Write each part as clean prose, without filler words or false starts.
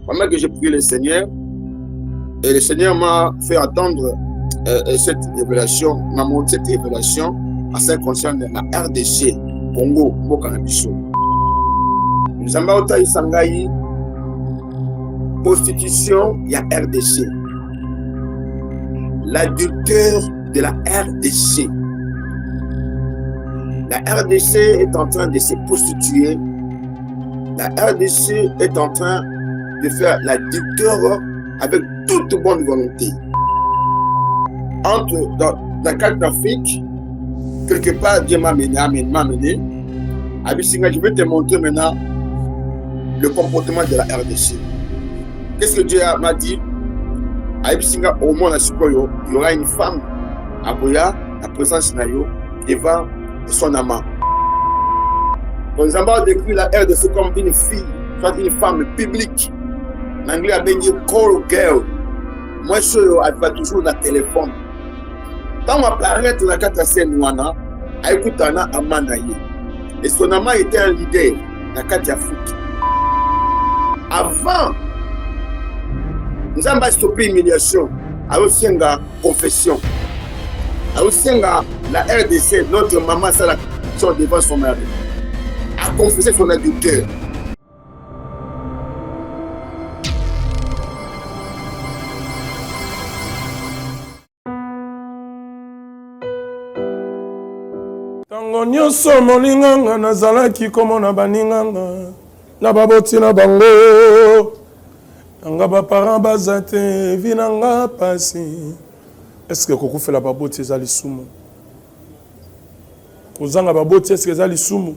Pendant que j'ai prié le Seigneur, et le Seigneur m'a fait attendre cette révélation, m'a montré cette révélation en ce qui concerne la RDC, Congo, Mokanabiso. Nzamba Ota Isangai, constitution, il y a RDC. L'adultère de la RDC. La RDC est en train de se prostituer. La RDC est en train de faire l'adultère avec toute bonne volonté. Dans la carte d'Afrique, quelque part, Dieu m'a amené. Abissinga, je vais te montrer maintenant le comportement de la RDC. Qu'est-ce que Dieu m'a dit? Abissinga, au monde à Sukoyo, il y aura une femme à Boya, la présence devant son amant. Donc, nous avons décrit la RDC comme une fille, soit une femme publique. En anglais, on dit call girl. Moi, je vais toujours dans le téléphone. Quand on apparaît dans la carte scène, on écoute un amanaye. Et son amant était un leader dans la carte d'Afrique. Avant, nous avons stoppé l'humiliation. Avec une confession. Avec la RDC, notre maman, ça la devant son mari. A confessé son adultère. Tango nyonso molinganga nazalaki komona baninganga na baboti na bango nanga baparent baza te vi nanga pasi. Est-ce que kokufela baboti eza lisumu? Kozanga baboti est-ce que eza lisumu?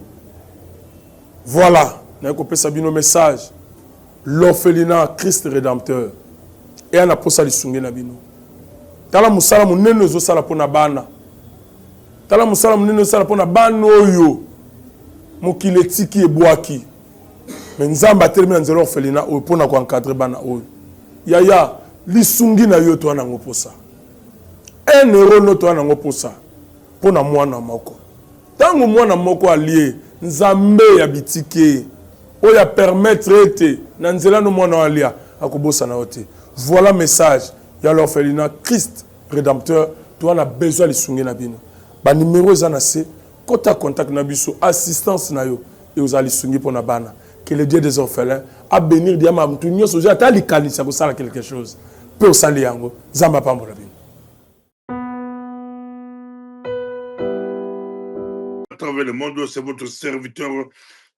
Voilà, na kopesa bino message. L'orphelinat Christ rédempteur. Et ana posa lisunge na bino. Tala musala munene ezosala pona bana. Tala musala munene ezosala pona bana oyo mokili etiki ebwaki. Mais nzamba atelemi na nzela orphelinat oyo pona ko encadrer bana oyo. Yaya lisungi na yo to ana ngoposa. Un euro no to ana ngoposa pona mwana moko. Tango mwana moko allié nzambe ya bitike oya permettre ete na nzela no mwana alia akobosa na ote. Voilà message ya l'orphelinat Christ rédempteur. Toi on a besoin de lisungi na bino. Ba numéro za na se kota contact na biso assistance na yo et aux lisungi pona bana. Que le Dieu des orphelins a bénir diama mtu nyoso ja ta likanisa ko sala quelque chose. Pe osali yango zamba pambola bino. À travers le monde, c'est votre serviteur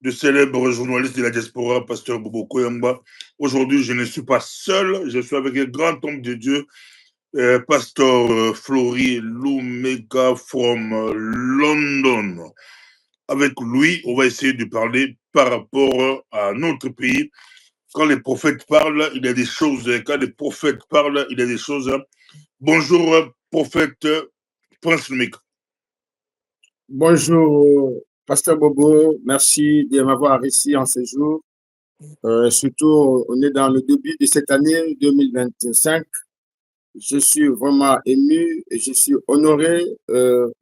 de célèbre journaliste de la diaspora, pasteur Bobo Koyamba. Aujourd'hui, je ne suis pas seul, je suis avec un grand homme de Dieu, pasteur Flory Lumeka from London. Avec lui, on va essayer de parler par rapport à notre pays. Quand les prophètes parlent, il y a des choses. Quand les prophètes parlent, il y a des choses. Bonjour, prophète Prince Lumeka. Bonjour, Pasteur Bobo. Merci de m'avoir ici en ce jour. Surtout, on est dans le début de cette année 2025. Je suis vraiment ému et je suis honoré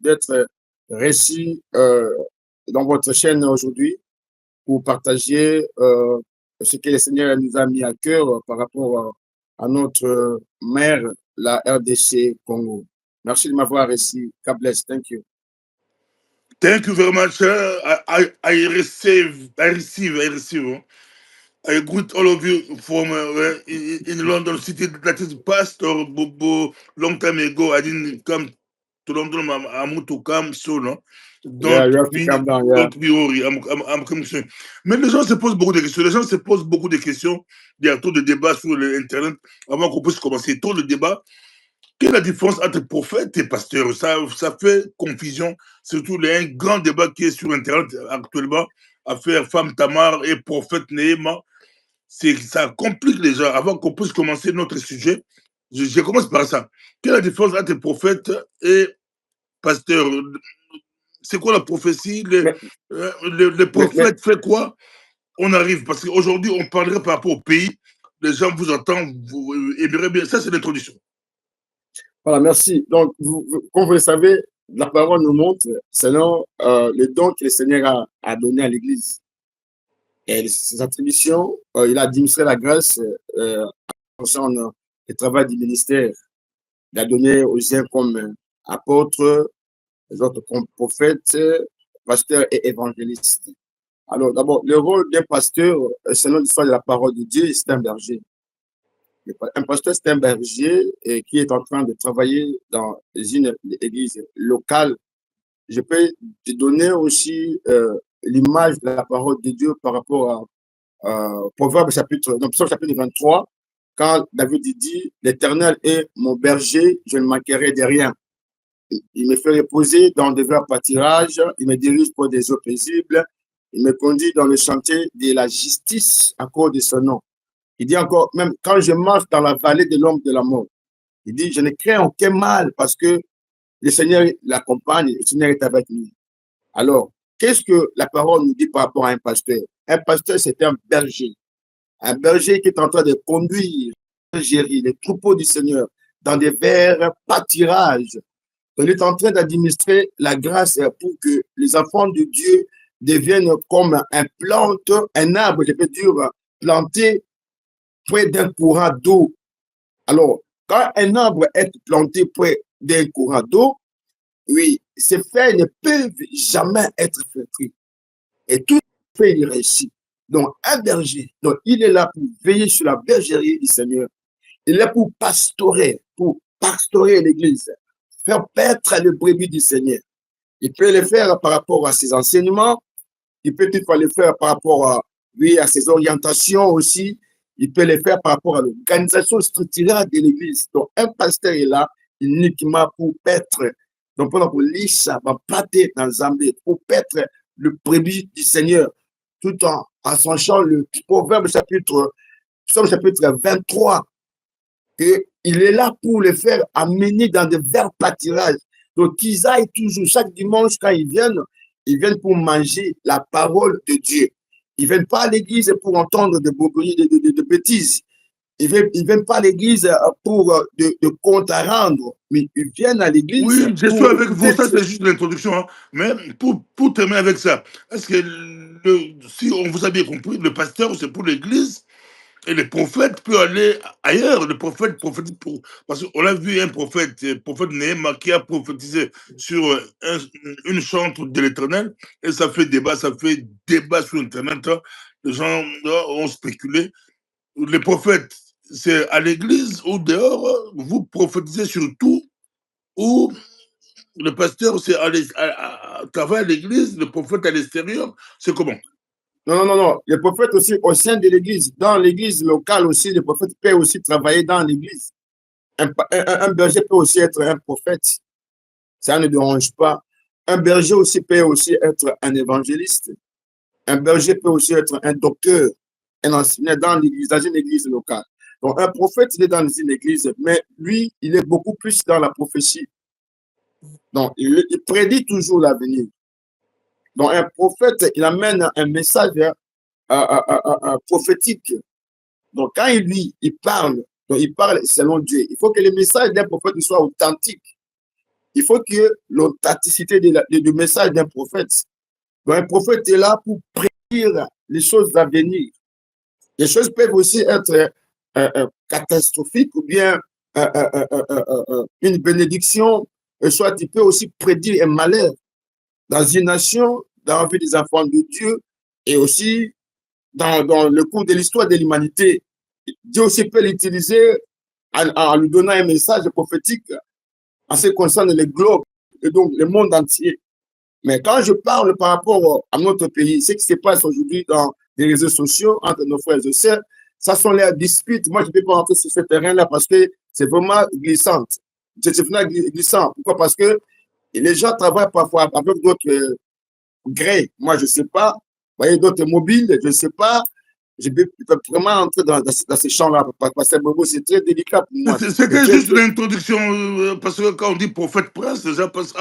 d'être reçu dans votre chaîne aujourd'hui pour partager ce que le Seigneur nous a mis à cœur par rapport à notre mère, la RDC Congo. Merci de m'avoir reçu. God bless. Thank you. Thank you very much. I receive. I greet all of you from in London City. That is Pastor Bobo. Long time ago, I didn't come to London. I'm to come soon. Don't be worried. I'm coming soon. Mais les gens se posent beaucoup de questions. Les gens se posent beaucoup de questions. Il y a trop de débats sur l'Internet. Avant qu'on puisse commencer, trop de débats. Quelle est la différence entre prophète et pasteur? Ça fait confusion. Surtout, il y a un grand débat qui est sur Internet actuellement. Affaire femme Tamar et prophète Néhéma. Ça complique les gens. Avant qu'on puisse commencer notre sujet, je commence par ça. Quelle est la différence entre prophète et pasteur? C'est quoi la prophétie? Le prophète fait quoi? On arrive. Parce qu'aujourd'hui, on parlerait par rapport au pays. Les gens vous entendent, vous aimeriez bien. Ça, c'est l'introduction. Voilà, merci. Donc, comme vous le savez, la parole nous montre selon les dons que le Seigneur a donnés à l'Église. Et ses attributions, il a administré la grâce concernant le travail du ministère. Il a donné aux uns comme apôtres, les autres comme prophètes, pasteurs et évangélistes. Alors, d'abord, le rôle d'un pasteur, selon l'histoire de la parole de Dieu, c'est un berger. Un pasteur, c'est un berger qui est en train de travailler dans une église locale. Je peux te donner aussi l'image de la parole de Dieu par rapport à Proverbe chapitre, donc, Psaume chapitre 23, quand David dit, l'Éternel est mon berger, je ne manquerai de rien. Il me fait reposer dans de verts pâtirages, il me dirige pour des eaux paisibles, il me conduit dans le chantier de la justice à cause de son nom. Il dit encore, même quand je marche dans la vallée de l'ombre de la mort, il dit, je ne crains aucun mal parce que le Seigneur l'accompagne, le Seigneur est avec lui. Alors, qu'est-ce que la parole nous dit par rapport à un pasteur? Un pasteur, c'est un berger. Un berger qui est en train de conduire les troupeaux du Seigneur dans des verts pâtirages. Il est en train d'administrer la grâce pour que les enfants de Dieu deviennent comme un plante, un arbre, je peux dire, planté près d'un courant d'eau. Alors, quand un arbre est planté près d'un courant d'eau, oui, ses feuilles ne peuvent jamais être flétries. Et tout fait, il réussit. Donc, un berger, donc, il est là pour veiller sur la bergerie du Seigneur. Il est là pour pastorer l'église, faire paître le brebis du Seigneur. Il peut le faire par rapport à ses enseignements, il peut toutefois le faire par rapport à, oui, à ses orientations aussi, il peut le faire par rapport à l'organisation structurelle de l'église. Donc, un pasteur est là uniquement pour paître, donc pour lisa, pour pâter dans Zambie, pour paître le brebis du Seigneur, tout en sachant le Proverbe chapitre 23, et il est là pour les faire amener dans de verts pâtirages. Donc, qu'ils aillent toujours, chaque dimanche, quand ils viennent pour manger la parole de Dieu. Ils ne viennent pas à l'église pour entendre de bêtises. Ils ne viennent pas à l'église pour de comptes à rendre, mais ils viennent à l'église. Oui, je suis avec vous, ça c'est juste l'introduction. Hein. Mais pour terminer avec ça, est-ce que si on vous a bien compris, le pasteur c'est pour l'église et le prophète peut aller ailleurs. Le prophète prophétise parce qu'on a vu un prophète Néhéma qui a prophétisé sur une chambre de l'Éternel et ça fait débat sur Internet. Hein. Les gens ont spéculé. Les prophètes, c'est à l'église ou dehors, vous prophétisez sur tout, ou le pasteur, c'est à travers l'église, le prophète à l'extérieur, c'est comment? Non. Le prophète aussi au sein de l'église, dans l'église locale aussi, le prophète peut aussi travailler dans l'église. Un berger peut aussi être un prophète. Ça ne dérange pas. Un berger aussi peut aussi être un évangéliste. Un berger peut aussi être un docteur, un enseignant dans une église locale. Donc, un prophète, il est dans une église, mais lui, il est beaucoup plus dans la prophétie. Donc, il prédit toujours l'avenir. Donc, un prophète, il amène un message prophétique. Donc, quand il parle, donc il parle selon Dieu. Il faut que le message d'un prophète soit authentique. Il faut que l'authenticité du message d'un prophète. Donc, un prophète est là pour prédire les choses à venir. Les choses peuvent aussi être catastrophiques ou bien une bénédiction, soit il peut aussi prédire un malheur dans une nation, dans la vie des enfants de Dieu et aussi dans le cours de l'histoire de l'humanité. Dieu aussi peut l'utiliser en lui donnant un message prophétique en ce qui concerne le globe et donc le monde entier. Mais quand je parle par rapport à notre pays, ce qui se passe aujourd'hui dans les réseaux sociaux entre nos frères et sœurs, ça sont les disputes. Moi, je ne peux pas rentrer sur ce terrain-là parce que c'est vraiment glissant. C'est vraiment glissant. Pourquoi? Parce que les gens travaillent parfois avec d'autres grès. Moi, je ne sais pas. Vous voyez, d'autres mobiles, je ne sais pas. Je peux vraiment entrer dans ces champs-là parce que c'est très délicat pour moi. C'était juste l'introduction, parce que quand on dit prophète prince, les gens pensent,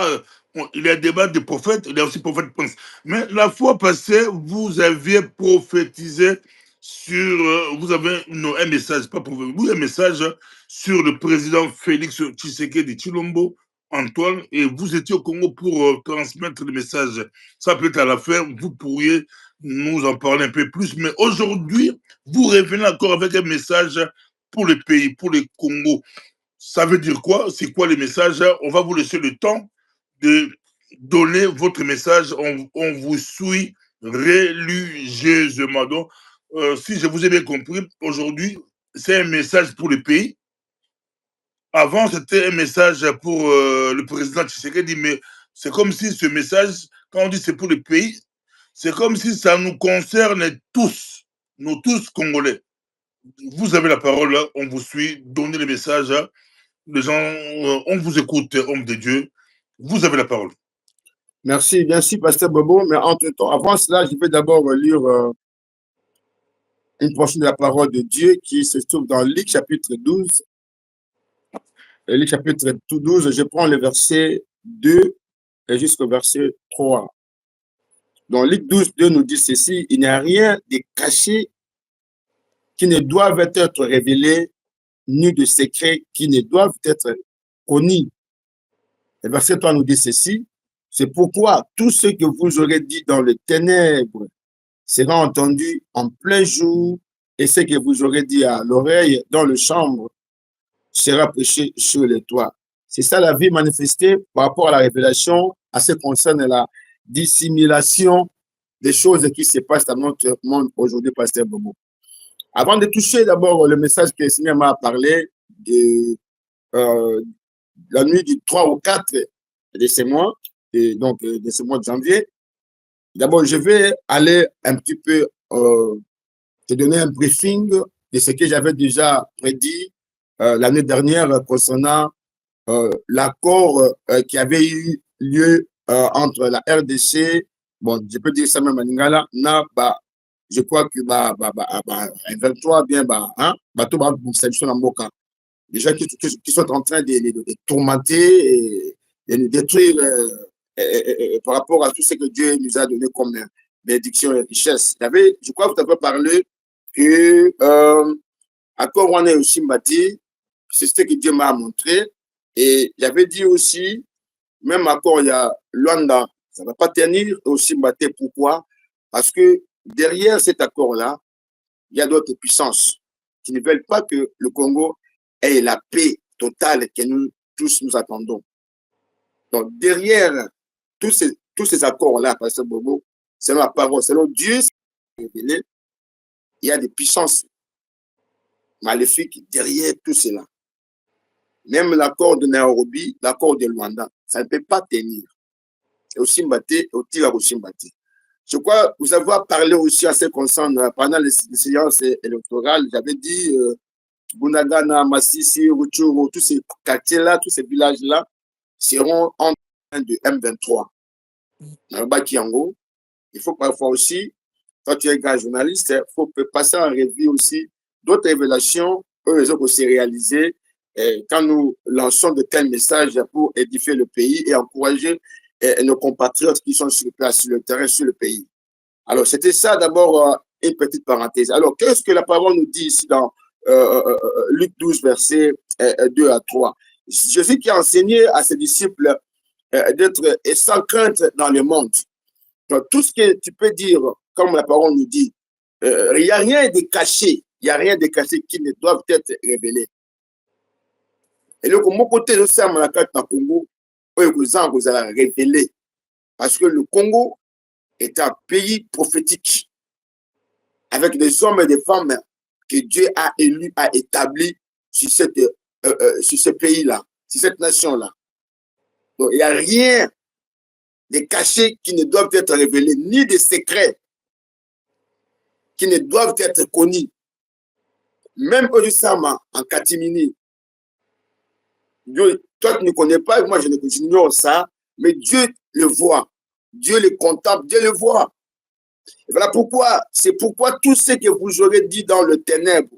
il y a débat de prophète, il y a aussi prophète prince. Mais la fois passée, vous aviez prophétisé sur, vous avez un message, pas prophète, un message sur le président Félix Tshisekedi Tshilombo, Antoine, et vous étiez au Congo pour transmettre le message. Ça peut être à la fin, vous pourriez nous en parler un peu plus. Mais aujourd'hui, vous revenez encore avec un message pour le pays, pour le Congo. Ça veut dire quoi? C'est quoi les messages? On va vous laisser le temps de donner votre message. On vous suit religieusement. Donc, si je vous ai bien compris, aujourd'hui, c'est un message pour le pays. Avant, c'était un message pour le président Tshisekedi, mais c'est comme si ce message, quand on dit c'est pour le pays, c'est comme si ça nous concerne tous, nous tous Congolais. Vous avez la parole, on vous suit, donnez les messages. Les gens, on vous écoute, homme de Dieu. Vous avez la parole. Merci, Pasteur Bobo. Mais entre-temps, avant cela, je vais d'abord lire une portion de la parole de Dieu qui se trouve dans Luc chapitre 12. Luc chapitre 12, je prends le verset 2 et jusqu'au verset 3. Dans Luc 12, 2 nous dit ceci: il n'y a rien de caché qui ne doivent être révélés, ni de secrets qui ne doivent être connus. Le verset 3 nous dit ceci: c'est pourquoi tout ce que vous aurez dit dans les ténèbres sera entendu en plein jour, et ce que vous aurez dit à l'oreille dans le chambre sera prêché sur les toits. C'est ça la vie manifestée par rapport à la révélation, à ce qui concerne la dissimulation des choses qui se passent dans notre monde aujourd'hui, Pasteur Bobo. Avant de toucher d'abord le message que le Seigneur m'a parlé de la nuit du 3 au 4 de ce mois, et donc de ce mois de janvier, d'abord je vais aller un petit peu te donner un briefing de ce que j'avais déjà prédit l'année dernière concernant l'accord qui avait eu lieu entre la RDC, bon, je peux dire ça même en lingala, je crois que 23 bien, les gens qui sont en train de tourmenter et de nous détruire par rapport à tout ce que Dieu nous a donné comme bénédiction et richesse. Je crois que vous avez parlé que accord on est aussi bâti, c'est ce que Dieu m'a montré. Et j'avais dit aussi, même accord, il y a Luanda, ça ne va pas tenir aussi bâti. Pourquoi? Parce que derrière cet accord-là, il y a d'autres puissances qui ne veulent pas que le Congo ait la paix totale que nous tous nous attendons. Donc derrière tous ces accords-là, Pasteur Bobo, selon la parole, selon Dieu, il y a des puissances maléfiques derrière tout cela. Même l'accord de Nairobi, l'accord de Luanda, ça ne peut pas tenir. Et aussi Mbaté, aussi Mbaté. Je crois vous avoir parlé aussi à ce qui concerne pendant les séances électorales. J'avais dit Bunagana, Massissi, Rutshuru, tous ces quartiers-là, tous ces villages-là seront en train de M23. Il faut parfois aussi, quand tu es un grand journaliste, il faut passer en revue aussi d'autres révélations eux aussi réalisées quand nous lançons de tels messages pour édifier le pays et encourager nos compatriotes qui sont sur place, sur le terrain, sur le pays. Alors, c'était ça d'abord une petite parenthèse. Alors, qu'est-ce que la parole nous dit ici dans Luc 12, versets 2 à 3? Jésus qui a enseigné à ses disciples d'être sans crainte dans le monde. Donc, tout ce que tu peux dire, comme la parole nous dit, il n'y a rien de caché. Il n'y a rien de caché qui ne doit être révélé. Et le côté de ça, la carte dans le Congo, vous allez révéler. Parce que le Congo est un pays prophétique avec des hommes et des femmes que Dieu a élus, a établis sur ce pays-là, sur cette nation-là. Donc, il n'y a rien de caché qui ne doivent être révélés, ni de secrets qui ne doivent être connus. Même Odusama en catimini, Dieu, toi tu ne connais pas, moi j'ignore ça, mais Dieu le voit, Dieu le contemple, Dieu le voit. Et voilà pourquoi, c'est pourquoi tout ce que vous aurez dit dans le ténèbre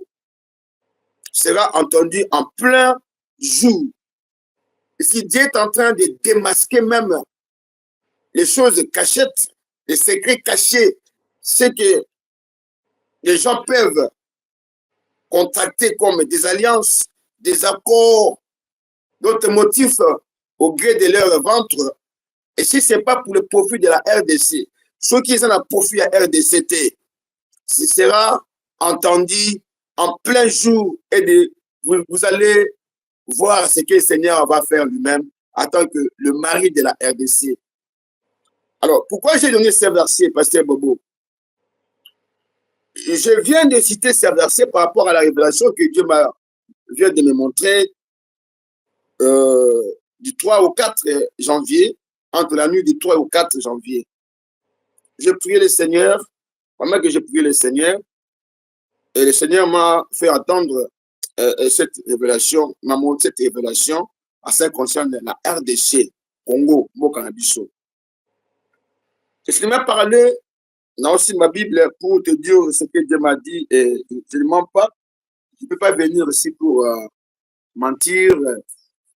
sera entendu en plein jour. Et si Dieu est en train de démasquer même les choses cachettes, les secrets cachés, ce que les gens peuvent contracter comme des alliances, des accords, d'autres motifs au gré de leur ventre. Et si ce n'est pas pour le profit de la RDC, ceux qui sont à profit à RDCT, ce sera entendu en plein jour et vous allez voir ce que le Seigneur va faire lui-même en tant que le mari de la RDC. Alors, pourquoi j'ai donné ce verset, Pasteur Bobo? Je viens de citer ce verset par rapport à la révélation que Dieu vient de me montrer du 3 au 4 janvier, entre la nuit du 3 au 4 janvier. J'ai prié le Seigneur, pendant que j'ai prié le Seigneur, et le Seigneur m'a fait entendre cette révélation, m'a montré cette révélation en ce qui concerne la RDC, Congo, Mokanabiso. Je m'a parlé dans aussi ma Bible pour te dire ce que Dieu m'a dit et je ne mens pas. Je ne peux pas venir ici pour mentir,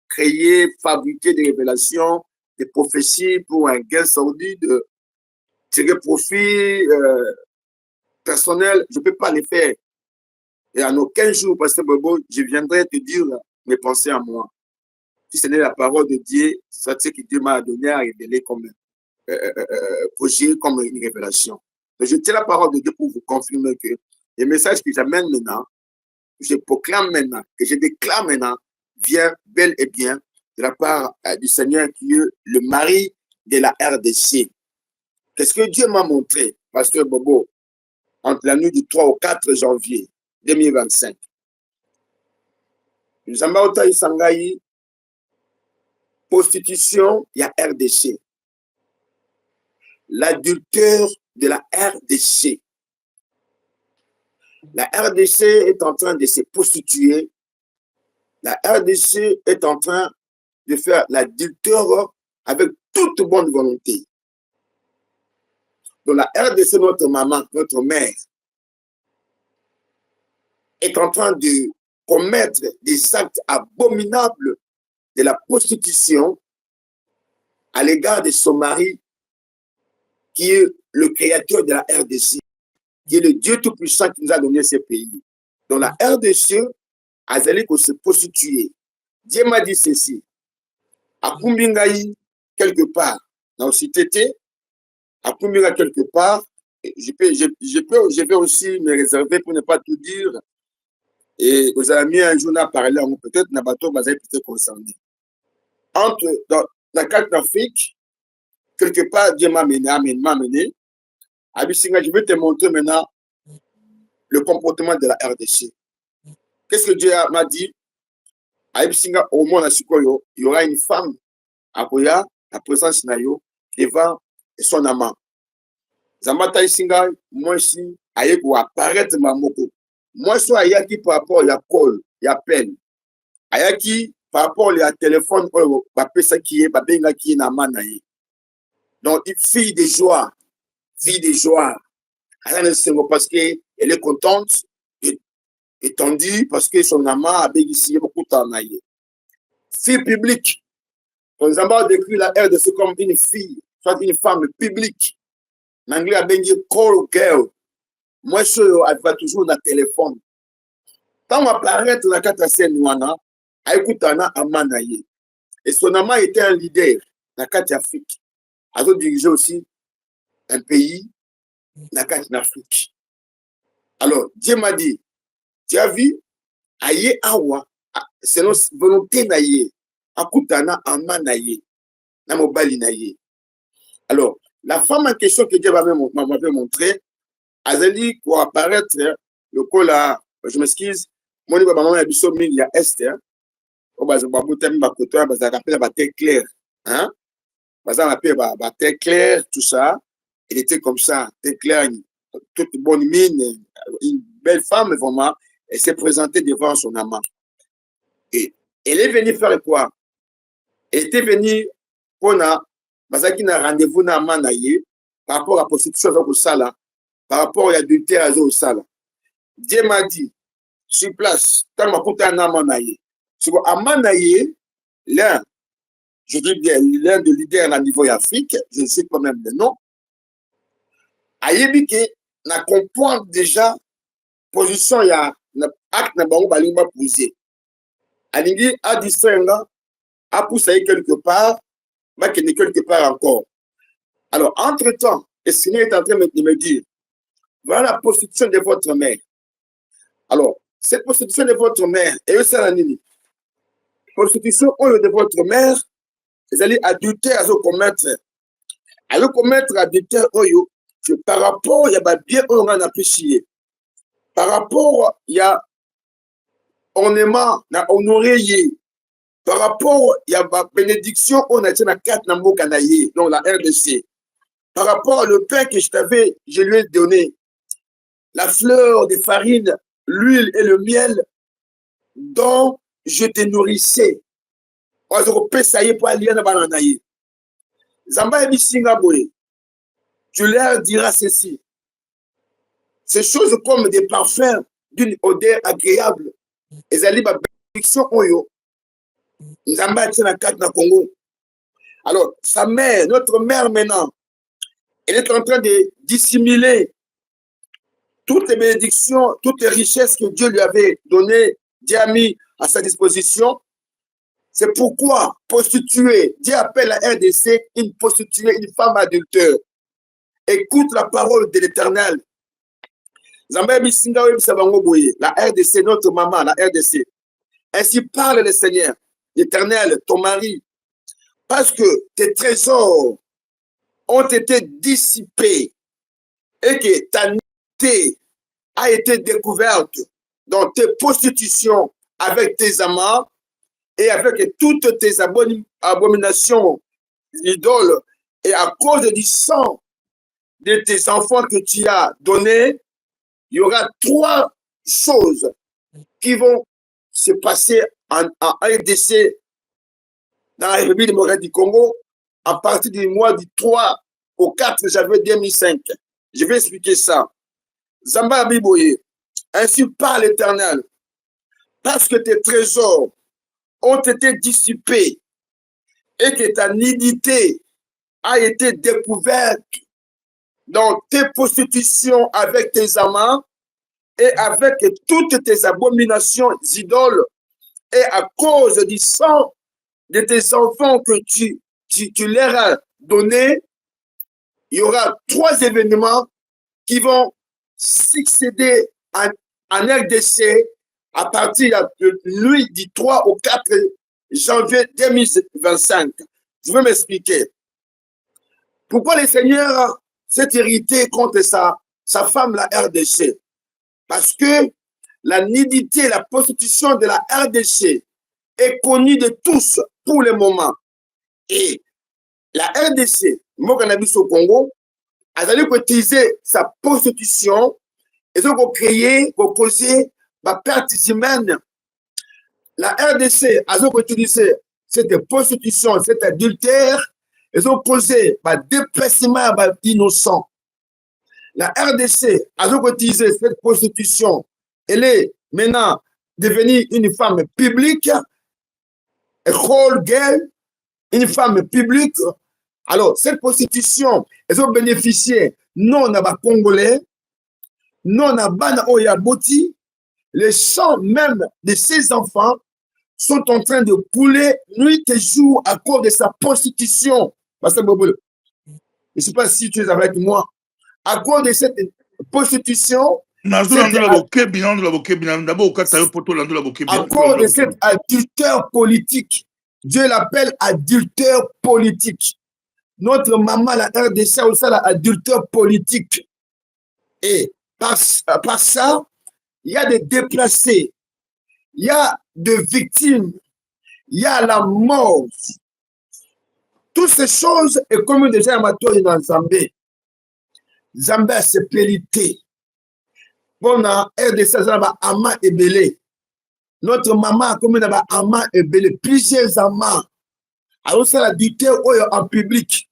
créer, fabriquer des révélations, des prophéties pour un gain sordide, tirer profit personnel. Je ne peux pas les faire. Et en aucun jour, Pasteur Bobo, je viendrai te dire mes pensées à moi. Si ce n'est la parole de Dieu, c'est ce que Dieu m'a donné à révéler comme projet, comme une révélation. Mais je tiens la parole de Dieu pour vous confirmer que les messages que j'amène maintenant, que je proclame maintenant, que je déclare maintenant, vient bel et bien de la part du Seigneur qui est le mari de la RDC. Qu'est-ce que Dieu m'a montré, Pasteur Bobo, entre la nuit du 3 au 4 janvier 2025? Nous avons eu prostitution, il y a RDC. L'adultère de la RDC. La RDC est en train de se prostituer. La RDC est en train de faire l'adultère avec toute bonne volonté. Donc la RDC, notre maman, notre mère, est en train de commettre des actes abominables de la prostitution à l'égard de son mari, qui est le créateur de la RDC, qui est le Dieu Tout-Puissant qui nous a donné ce pays. Donc la RDC a allé se prostituer. Dieu m'a dit ceci. À Kumbingaï, quelque part, dans le CTT, à Kumbingaï, quelque part, je vais aussi me réserver pour ne pas tout dire. Et vous avez mis un jour à parler, peut-être Nabato va être concerné. Dans la carte d'Afrique, quelque part, Dieu m'a amené. Abissinga, je vais te montrer maintenant le comportement de la RDC. Qu'est-ce que Dieu m'a dit? Abissinga, au moins, il y aura une femme à Koya, la présence nayo, devant son amant. Zamata Isinga, moi aussi, aïe pour apparaître ma moko. Moi, je suis aïe par rapport à call, il y a peine. Aïe par rapport à téléphone, qui est na manaï. Donc, fille de joie. Parce qu'elle est contente, étendue, parce que son amant a bénéficié beaucoup de temps. Fille publique. Nous avons décrit la RDC comme une fille, soit une femme publique. En anglais, a béni call girl. Moi, elle va toujours dans le téléphone. Quand on apparaît dans la catastrophe, elle écoute un amanaï. Et son amant était un leader dans la carte d'Afrique. Elle a dirigé aussi un pays dans la carte d'Afrique. Alors, Dieu m'a dit, tu as vu, aïe awa, c'est notre volonté naïe, akutana amanaïe, namobali naïe. Alors, la femme en question que Dieu m'avait montré, elle a dit pour apparaître, le col là, je m'excuse, mon livre maman a dit il y a Esther, au bas de Baboutem, Bakoto, Bazar appelle la terre claire, hein, Bazar appelle la terre claire, tout ça, il était comme ça, terre claire, toute bonne mine, une belle femme vraiment, elle s'est présentée devant son amant. Et elle est venue faire quoi? Elle était venue pour Bazar qui n'a rendez-vous na manaye par rapport à la prostitution au sala, par rapport à l'adultère au sala. Dieu m'a dit, sur place, tant que je suis amanaye. Sur amanaye, l'un, je dis bien, l'un de leaders à niveau Afrique, je ne sais pas même le nom, Ayebike na comprendre déjà position ya acte na bango balinga poser. Alingi a distinguer a pousser quelque part, mais quelque part encore. Alors entre-temps, Et le Seigneur est en train de me dire, voilà la prostitution de votre mère. Alors, cette prostitution de votre mère, et c'est la nini. Prostitution de votre mère, c'est-à-dire adultère à commettre. À le commettre adultère, par rapport, il y a bien on a péché. Par rapport, il y a ornement, na honoré. Par rapport, il y a la bénédiction, on a dit na 4 nambo kanaye, donc la RDC. Par rapport au pain que je lui ai donné, la fleur de farine, l'huile et le miel dont je te nourrissais. Tu leur diras ceci. Ces choses comme des parfums d'une odeur agréable. Et ça dit, la bénédiction, alors, sa mère, notre mère maintenant, elle est en train de dissimuler toutes les bénédictions, toutes les richesses que Dieu lui avait données, Dieu a mis à sa disposition. C'est pourquoi prostituée, Dieu appelle la RDC une prostituée, une femme adultère. Écoute la parole de l'Éternel. La RDC, notre maman, la RDC. Ainsi parle le Seigneur, l'Éternel, ton mari, parce que tes trésors ont été dissipés et que ta nudité a été découverte dans tes prostitutions avec tes amants et avec toutes tes abominations idoles, et à cause du sang de tes enfants que tu as donné, il y aura 3 choses qui vont se passer en RDC dans la République démocratique du Congo à partir du mois du 3 au 4 janvier 2005. Je vais expliquer ça. Zamba Biboye, ainsi par l'Éternel, parce que tes trésors ont été dissipés et que ta nudité a été découverte dans tes prostitutions avec tes amants et avec toutes tes abominations idoles, et à cause du sang de tes enfants que tu leur as donné, il y aura 3 événements qui vont succéder en RDC à partir de nuit du 3 au 4 janvier 2025. Je vais m'expliquer. Pourquoi le Seigneur s'est irrité contre sa femme, la RDC? Parce que la nudité, la prostitution de la RDC est connue de tous pour le moment. Et la RDC, moi, cannabis au Congo, a utilisé sa prostitution et ils ont créé, pour causer la perte humaine. La RDC a utilisé cette prostitution, cet adultère, ils ont causé un déplacement innocent. La RDC a utilisé cette prostitution. Elle est maintenant devenue une femme publique, un rôle girl, une femme publique. Alors, cette prostitution, elles ont bénéficié non à Congolais, non à Bana Oyaboti. Les champs même de ces enfants sont en train de couler nuit et jour à cause de sa prostitution. Je ne sais pas si tu es avec moi. À cause de cette prostitution, à cause de cet adultère politique, Dieu l'appelle adultère politique. Notre maman, la RDC, aussi l'adultère politique. Et par ça, il y a des déplacés, il y a des victimes, il y a la mort. Toutes ces choses, et comme déjà amateur dans Zambé, Zambé c'est périté. Bon, RDC, Zamba, Ama et Belé. Notre maman, comme on a Ama et Belé, plusieurs amants. Alors, c'est la dictée en public.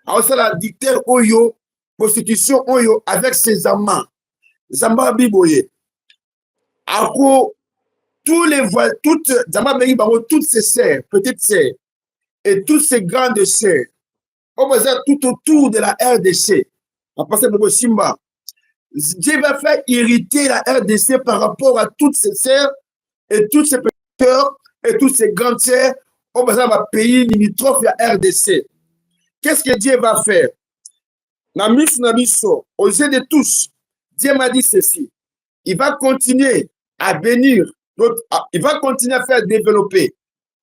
Alors, c'est la dictée Oyo, prostitution Oyo avec ses amants. Zamba Biboye. Alors, tous les voix, toutes, Zamba Biboye, toutes ses sœurs, petites sœurs, et toutes ces grandes sœurs, on va dire tout autour de la RDC. À passer pour Simba. Dieu va faire irriter la RDC par rapport à toutes ces sœurs et toutes ces petites sœurs et toutes ces grandes sœurs. On va dire pays limitrophe la RDC. Qu'est-ce que Dieu va faire? Namis Nabiso, aux yeux de tous, Dieu m'a dit ceci. Il va continuer à bénir, il va continuer à faire développer.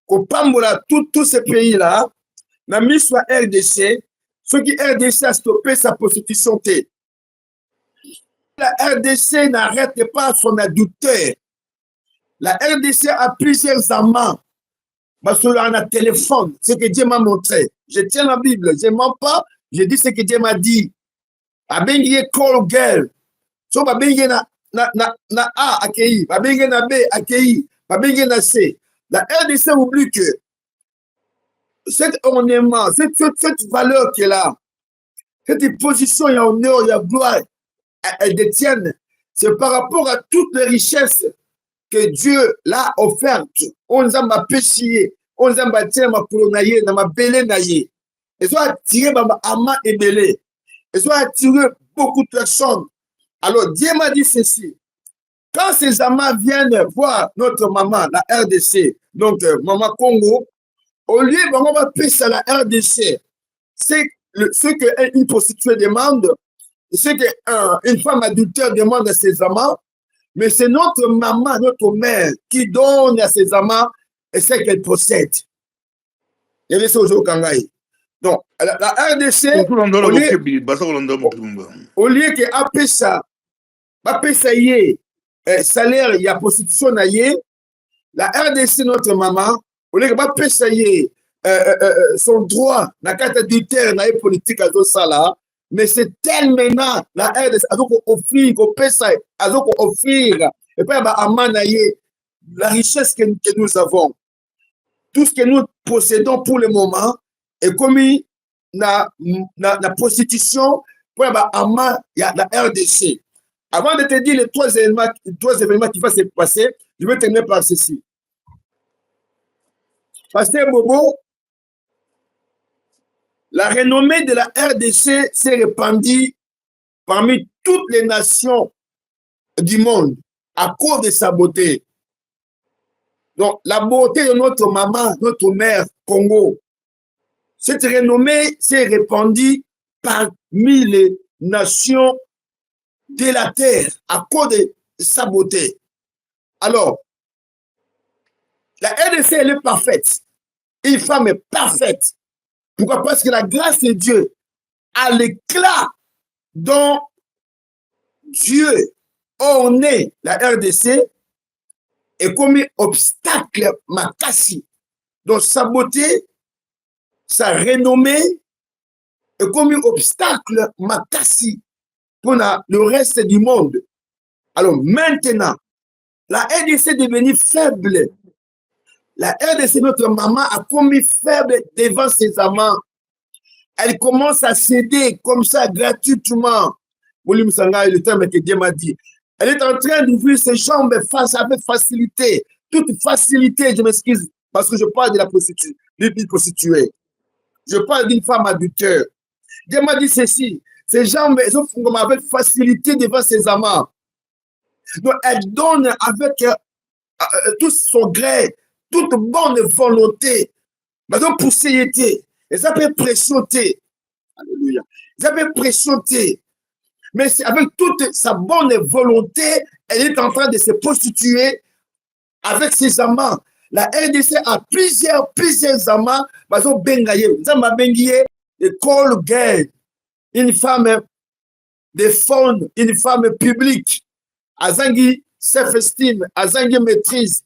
Qu'au Pambola, tous ces pays-là, Namis soit RDC, ceux qui RDC a stoppé sa prostitution. La RDC n'arrête pas son adultère. La RDC a plusieurs amants. Parce qu'on a un téléphone, c'est ce que Dieu m'a montré. Je tiens la Bible, je ne mens pas, je dis ce que Dieu m'a dit. Abengiye call girl. So babengiye na A accueilli, babengiye na B accueilli, babengiye na C. La RDC oublie que cet ornement, cette valeur qui est là, cette position, il y a honneur, il y a gloire, elles détiennent. C'est par rapport à toutes les richesses que Dieu l'a offerte. On nous a apprécié, on nous a bâti ma colonaye, ma belé naye. Ils ont attiré ma ama et belé. Ils ont attiré beaucoup de personnes. Alors Dieu m'a dit ceci. Quand ces amants viennent voir notre maman, la RDC, donc maman Congo, au lieu on va payer à la RDC, c'est ce qu'une prostituée demande, ce qu'une femme adultère demande à ses amants, mais c'est notre maman, notre mère qui donne à ses amants et ce qu'elle possède. Il y a ça au Kangaï. Donc, la RDC, au lieu que après ça, y est, salaire, il y a prostitution, la RDC, notre maman, au lieu que après ça y est, son droit, la carte adultère, la politique, à ça là, mais c'est elle maintenant, la RDC, à offrir, à offrir, et puis la richesse que nous avons, tout ce que nous possédons pour le moment, est commis la prostitution pour la RDC. Avant de te dire les trois événements qui vont se passer, je vais terminer par ceci. Pasteur Bobo, la renommée de la RDC s'est répandue parmi toutes les nations du monde à cause de sa beauté. Donc, la beauté de notre maman, notre mère, Congo, cette renommée s'est répandue parmi les nations de la terre à cause de sa beauté. Alors, la RDC, elle est parfaite. Une femme est parfaite. Pourquoi? Parce que la grâce de Dieu a l'éclat dont Dieu orné la RDC et comme obstacle makasi. Donc sa beauté, sa renommée est comme obstacle makasi pour le reste du monde. Alors maintenant, la RDC est devenue faible. La RDC, notre maman, a commis faible devant ses amants. Elle commence à céder comme ça gratuitement. Le terme que Dieu m'a dit. Elle est en train d'ouvrir ses jambes avec facilité. Toute facilité, je m'excuse, parce que je parle de la prostituée. Je parle d'une femme adultère. Dieu m'a dit ceci. Ses jambes, elles ont avec facilité devant ses amants. Donc, elle donne avec tout son gré, toute bonne volonté. Mais donc, pour s'éter, elles appellent pressionner. Alléluia. Elles appellent pressionner. Mais avec toute sa bonne volonté, elle est en train de se prostituer avec ses amants. La RDC a plusieurs amants. Par exemple, Bengaye, call girl, une femme de fond, une femme publique. Azangi self-esteem, Azangi maîtrise.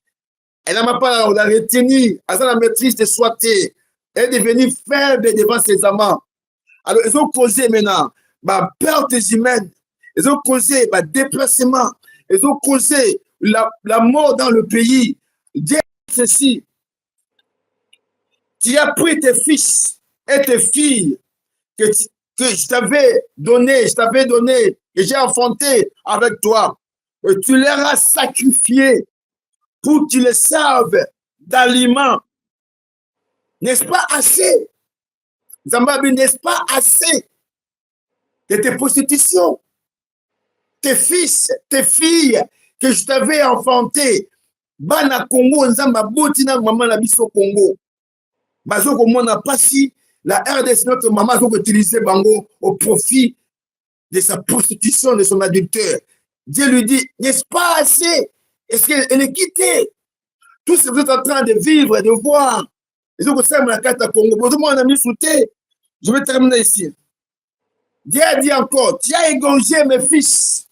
Elle n'a pas la retenue, Azangi la maîtrise de soi. Elle est devenue faible devant ses amants. Alors, ils ont causé maintenant perte humaine, ils ont causé déplacement, ils ont causé la mort dans le pays. Dieu ceci. Tu as pris tes fils et tes filles que je t'avais donné, que j'ai enfanté avec toi. Et tu leur as sacrifié pour qu'ils les servent d'aliments. N'est-ce pas assez? Zambabi, n'est-ce pas assez de tes prostitutions? Tes fils, tes filles que je t'avais enfantés. Bana Congo, Nzamba Botina, maman la biso Congo. Bazo komona pasi, La RDC, notre maman, a utilisé Bango au profit de sa prostitution, de son adultère. Dieu lui dit, n'est-ce pas assez? Est-ce qu'elle est quittée? Tout ce que vous êtes en train de vivre et de voir. Je vais terminer ici. Dieu a dit encore, tu as égorgé mes fils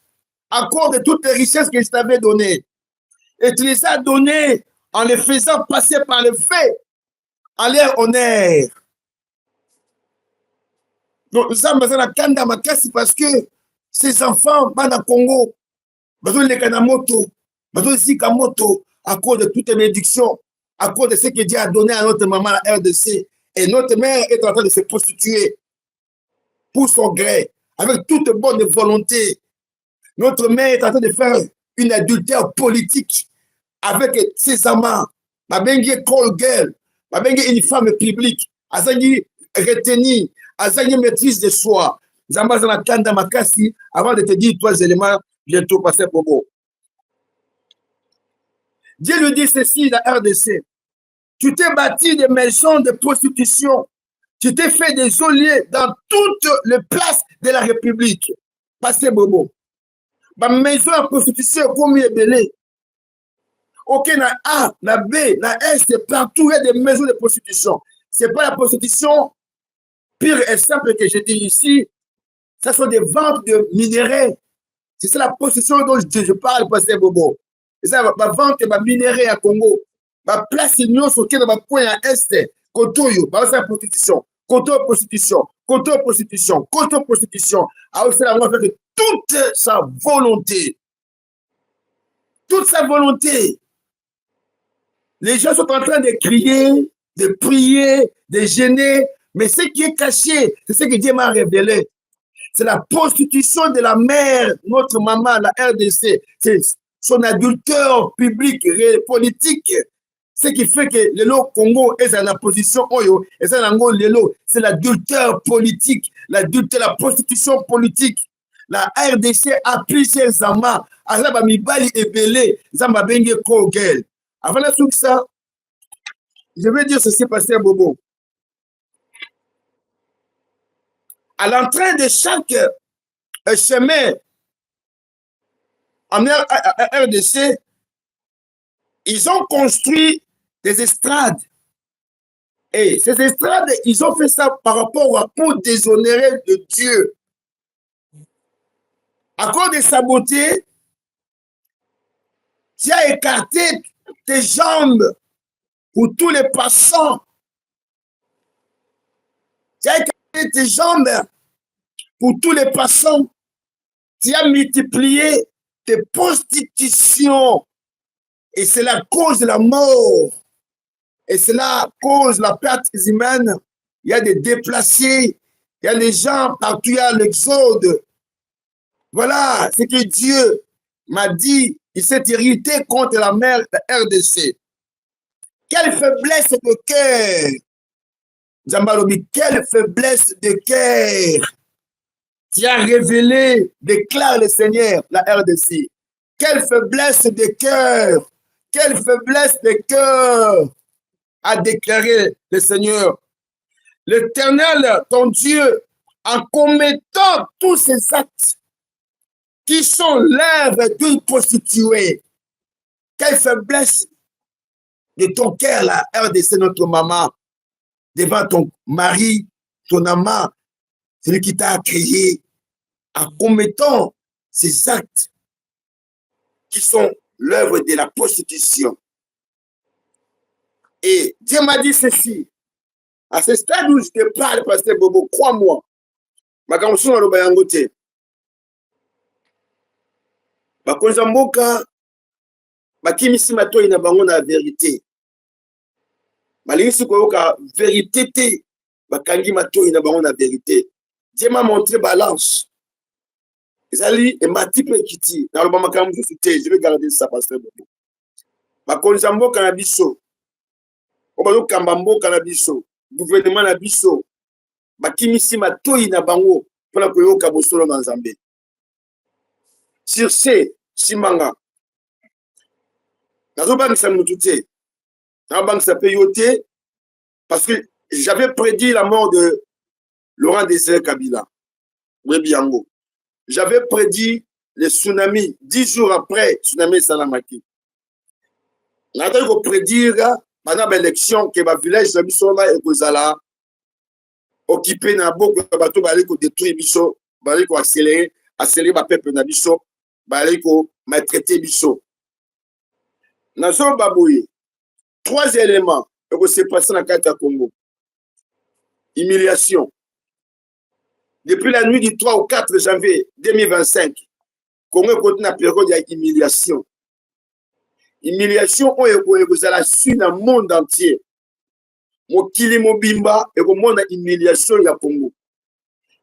à cause de toutes les richesses que je t'avais données. Et tu les as données en les faisant passer par le fait, en leur honneur. Donc, nous sommes dans la Kanda Makasi parce que ces enfants, dans le Congo, les Kanamoto, Zikamoto, à cause de toutes les bénédictions, à cause de ce que Dieu a donné à notre maman, la RDC. Et notre mère est en train de se prostituer pour son gré, avec toute bonne volonté. Notre mère est en train de faire une adultère politique avec ses amants. Ma bengue call girl, ma bengue une femme publique, azangi retenue, azangi maîtrise de soi. Zamba zana kanda makasi, avant de te dire trois éléments, bientôt passer Bobo. Dieu lui dit ceci, la RDC. Tu t'es bâti des maisons de prostitution. Tu t'es fait des geôliers dans toutes les places de la République. Passez Bobo. Ma maison de prostitution est comme belé. Ok, na A, na B, na S, partout il y a des maisons de prostitution. Ce n'est pas la prostitution pure et simple que je dis ici. Ce sont des ventes de minéraux. C'est ça la prostitution dont je parle, Pasteur Bobo. C'est ça, ma vente de minéraux à Congo. Ma place union sur lequel ma point à Est, Kotoyo, c'est la prostitution. Koto prostitution, Koto prostitution, Koto prostitution. Alors c'est la moi avec toute sa volonté. Toute sa volonté. Les gens sont en train de crier, de prier, de gêner, mais ce qui est caché, c'est ce que Dieu m'a révélé. C'est la prostitution de la mère, notre maman, la RDC. C'est son adultère public, politique. Ce qui fait que le Congo est dans la position Oyo, et ça, c'est l'adultère politique, l'adultère, la prostitution politique. La RDC a plusieurs amants. Azaba Mibali et Belé, Zamba Bengue Kogel. Avant de tout ça, je vais dire ceci, Pasteur Bobo. À l'entrée de chaque chemin en RDC, ils ont construit des estrades. Et ces estrades, ils ont fait ça par rapport pour déshonorer de Dieu. À cause de sa beauté, tu as écarté tes jambes pour tous les passants. Tu as écarté tes jambes pour tous les passants. Tu as multiplié tes prostitutions. Et c'est la cause de la mort. Et c'est la cause de la perte humaine. Il y a des déplacés. Il y a des gens partout, il y a l'exode. Voilà ce que Dieu m'a dit. Il s'est irrité contre la mère de RDC. Quelle faiblesse de cœur. Zambalobi, quelle faiblesse de cœur. Tu as révélé, déclare le Seigneur, la RDC. Quelle faiblesse de cœur. Quelle faiblesse de cœur, a déclaré le Seigneur. L'Éternel, ton Dieu, en commettant tous ces actes qui sont l'œuvre d'une prostituée. Quelle faiblesse de ton cœur, la RDC, notre maman, devant ton mari, ton amant, celui qui t'a créé, en commettant ces actes qui sont l'œuvre de la prostitution. Et Dieu m'a dit ceci. À ce stade où je te parle, Pasteur Bobo, crois-moi. Ma kamsuna lo bayangote. Ba konzamboka ba kimisi matoi na bango na vérité. Malingisi koyoka vérité te ba kangi matoi na bango na vérité. Dieu m'a montré balance. Ezali et ma type kiti. Na lo ba makambu te, je vais garder ça Pasteur Bobo. Ba konzamboka na biso. Obazo kambamboka na biso. Gouvernement na biso. Bakimisi matoi na bango pona koyoka bosolo na Nzambe. Sur ce, Simanga. Nazo bangisa mutu te. Nazo bangisa pe yo te parce que j'avais prédit la mort de Laurent Désiré Kabila. Oui, Biango. J'avais prédit le tsunami 10 jours après tsunami Salamaki. J'avais prédire pendant l'élection que le village de Bissoma et Kozala occupé na beaucoup de bateaux bali ko détruire biso, bali ko accélérer ba peuple na biso, bali ko maltraiter biso. Nazo babouye. 3 éléments que s'est passé dans le Congo. Humiliation. Depuis la nuit du 3 au 4 janvier 2025, Congo continue la période d'humiliation. Humiliation, on est la suite dans le monde entier. Mokili Mobimba et le monde humiliation ya Congo.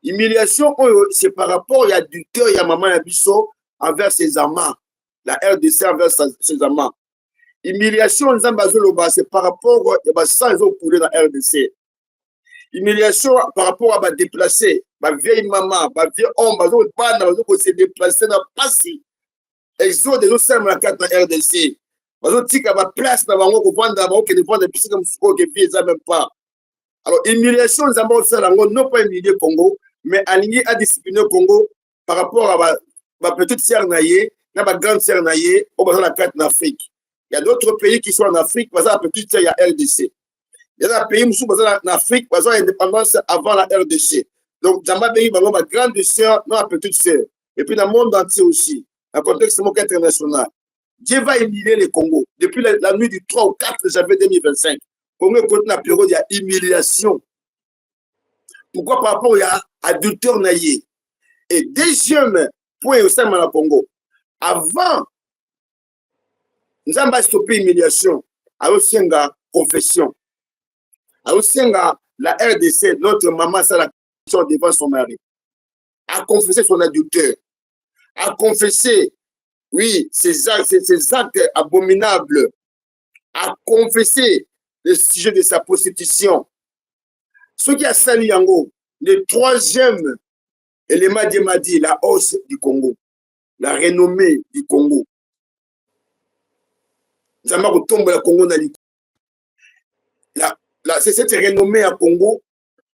Humiliation, c'est par rapport à l'adultère, il y a maman Abisso envers ses amants. La RDC envers ses amants. Humiliation, c'est par rapport à ça, ils ont coulé dans la RDC. Humiliation par rapport à ma déplacé, ma vieille maman, ma vieille homme, ils se déplacé dans le passé. Ils ont des autres la carte dans la RDC. Ils ont dit qu'à ma place, dans le monde, qui ne vend des piscines comme ce qui ne même pas. Alors, humiliation, nous avons non pas humilié Congo, mais aligné à discipliner Congo par rapport à ma petite sœur Naye, ma grande sœur Naye, au besoin de la carte en Afrique. Il y a d'autres pays qui sont en Afrique, par exemple, la petite sœur, il y a RDC. Il y a des pays qui sont en Afrique, par exemple, l'indépendance avant la RDC. Donc, dans ma pays, ma grande sœur, ma petite sœur. Et puis, dans le monde entier aussi, dans le contexte international. Dieu va humilier le Congo. Depuis la nuit du 3 au 4 janvier 2025, Congo continue la période, il y a humiliation. Pourquoi par rapport à adultère naïe? Et deuxième point au sein de la Congo, avant, nous avons stoppé l'humiliation, à Osenga, confession. À Osenga, la RDC, notre maman, ça la question devant son mari, a confessé son adultère, a confessé, oui, ces actes abominables, a confessé le sujet de sa prostitution. Ce qui a sali Yango, le troisième élément de Madi, la hausse du Congo, la renommée du Congo. Nous avons retombé le Congo dans c'est cette renommée à Congo,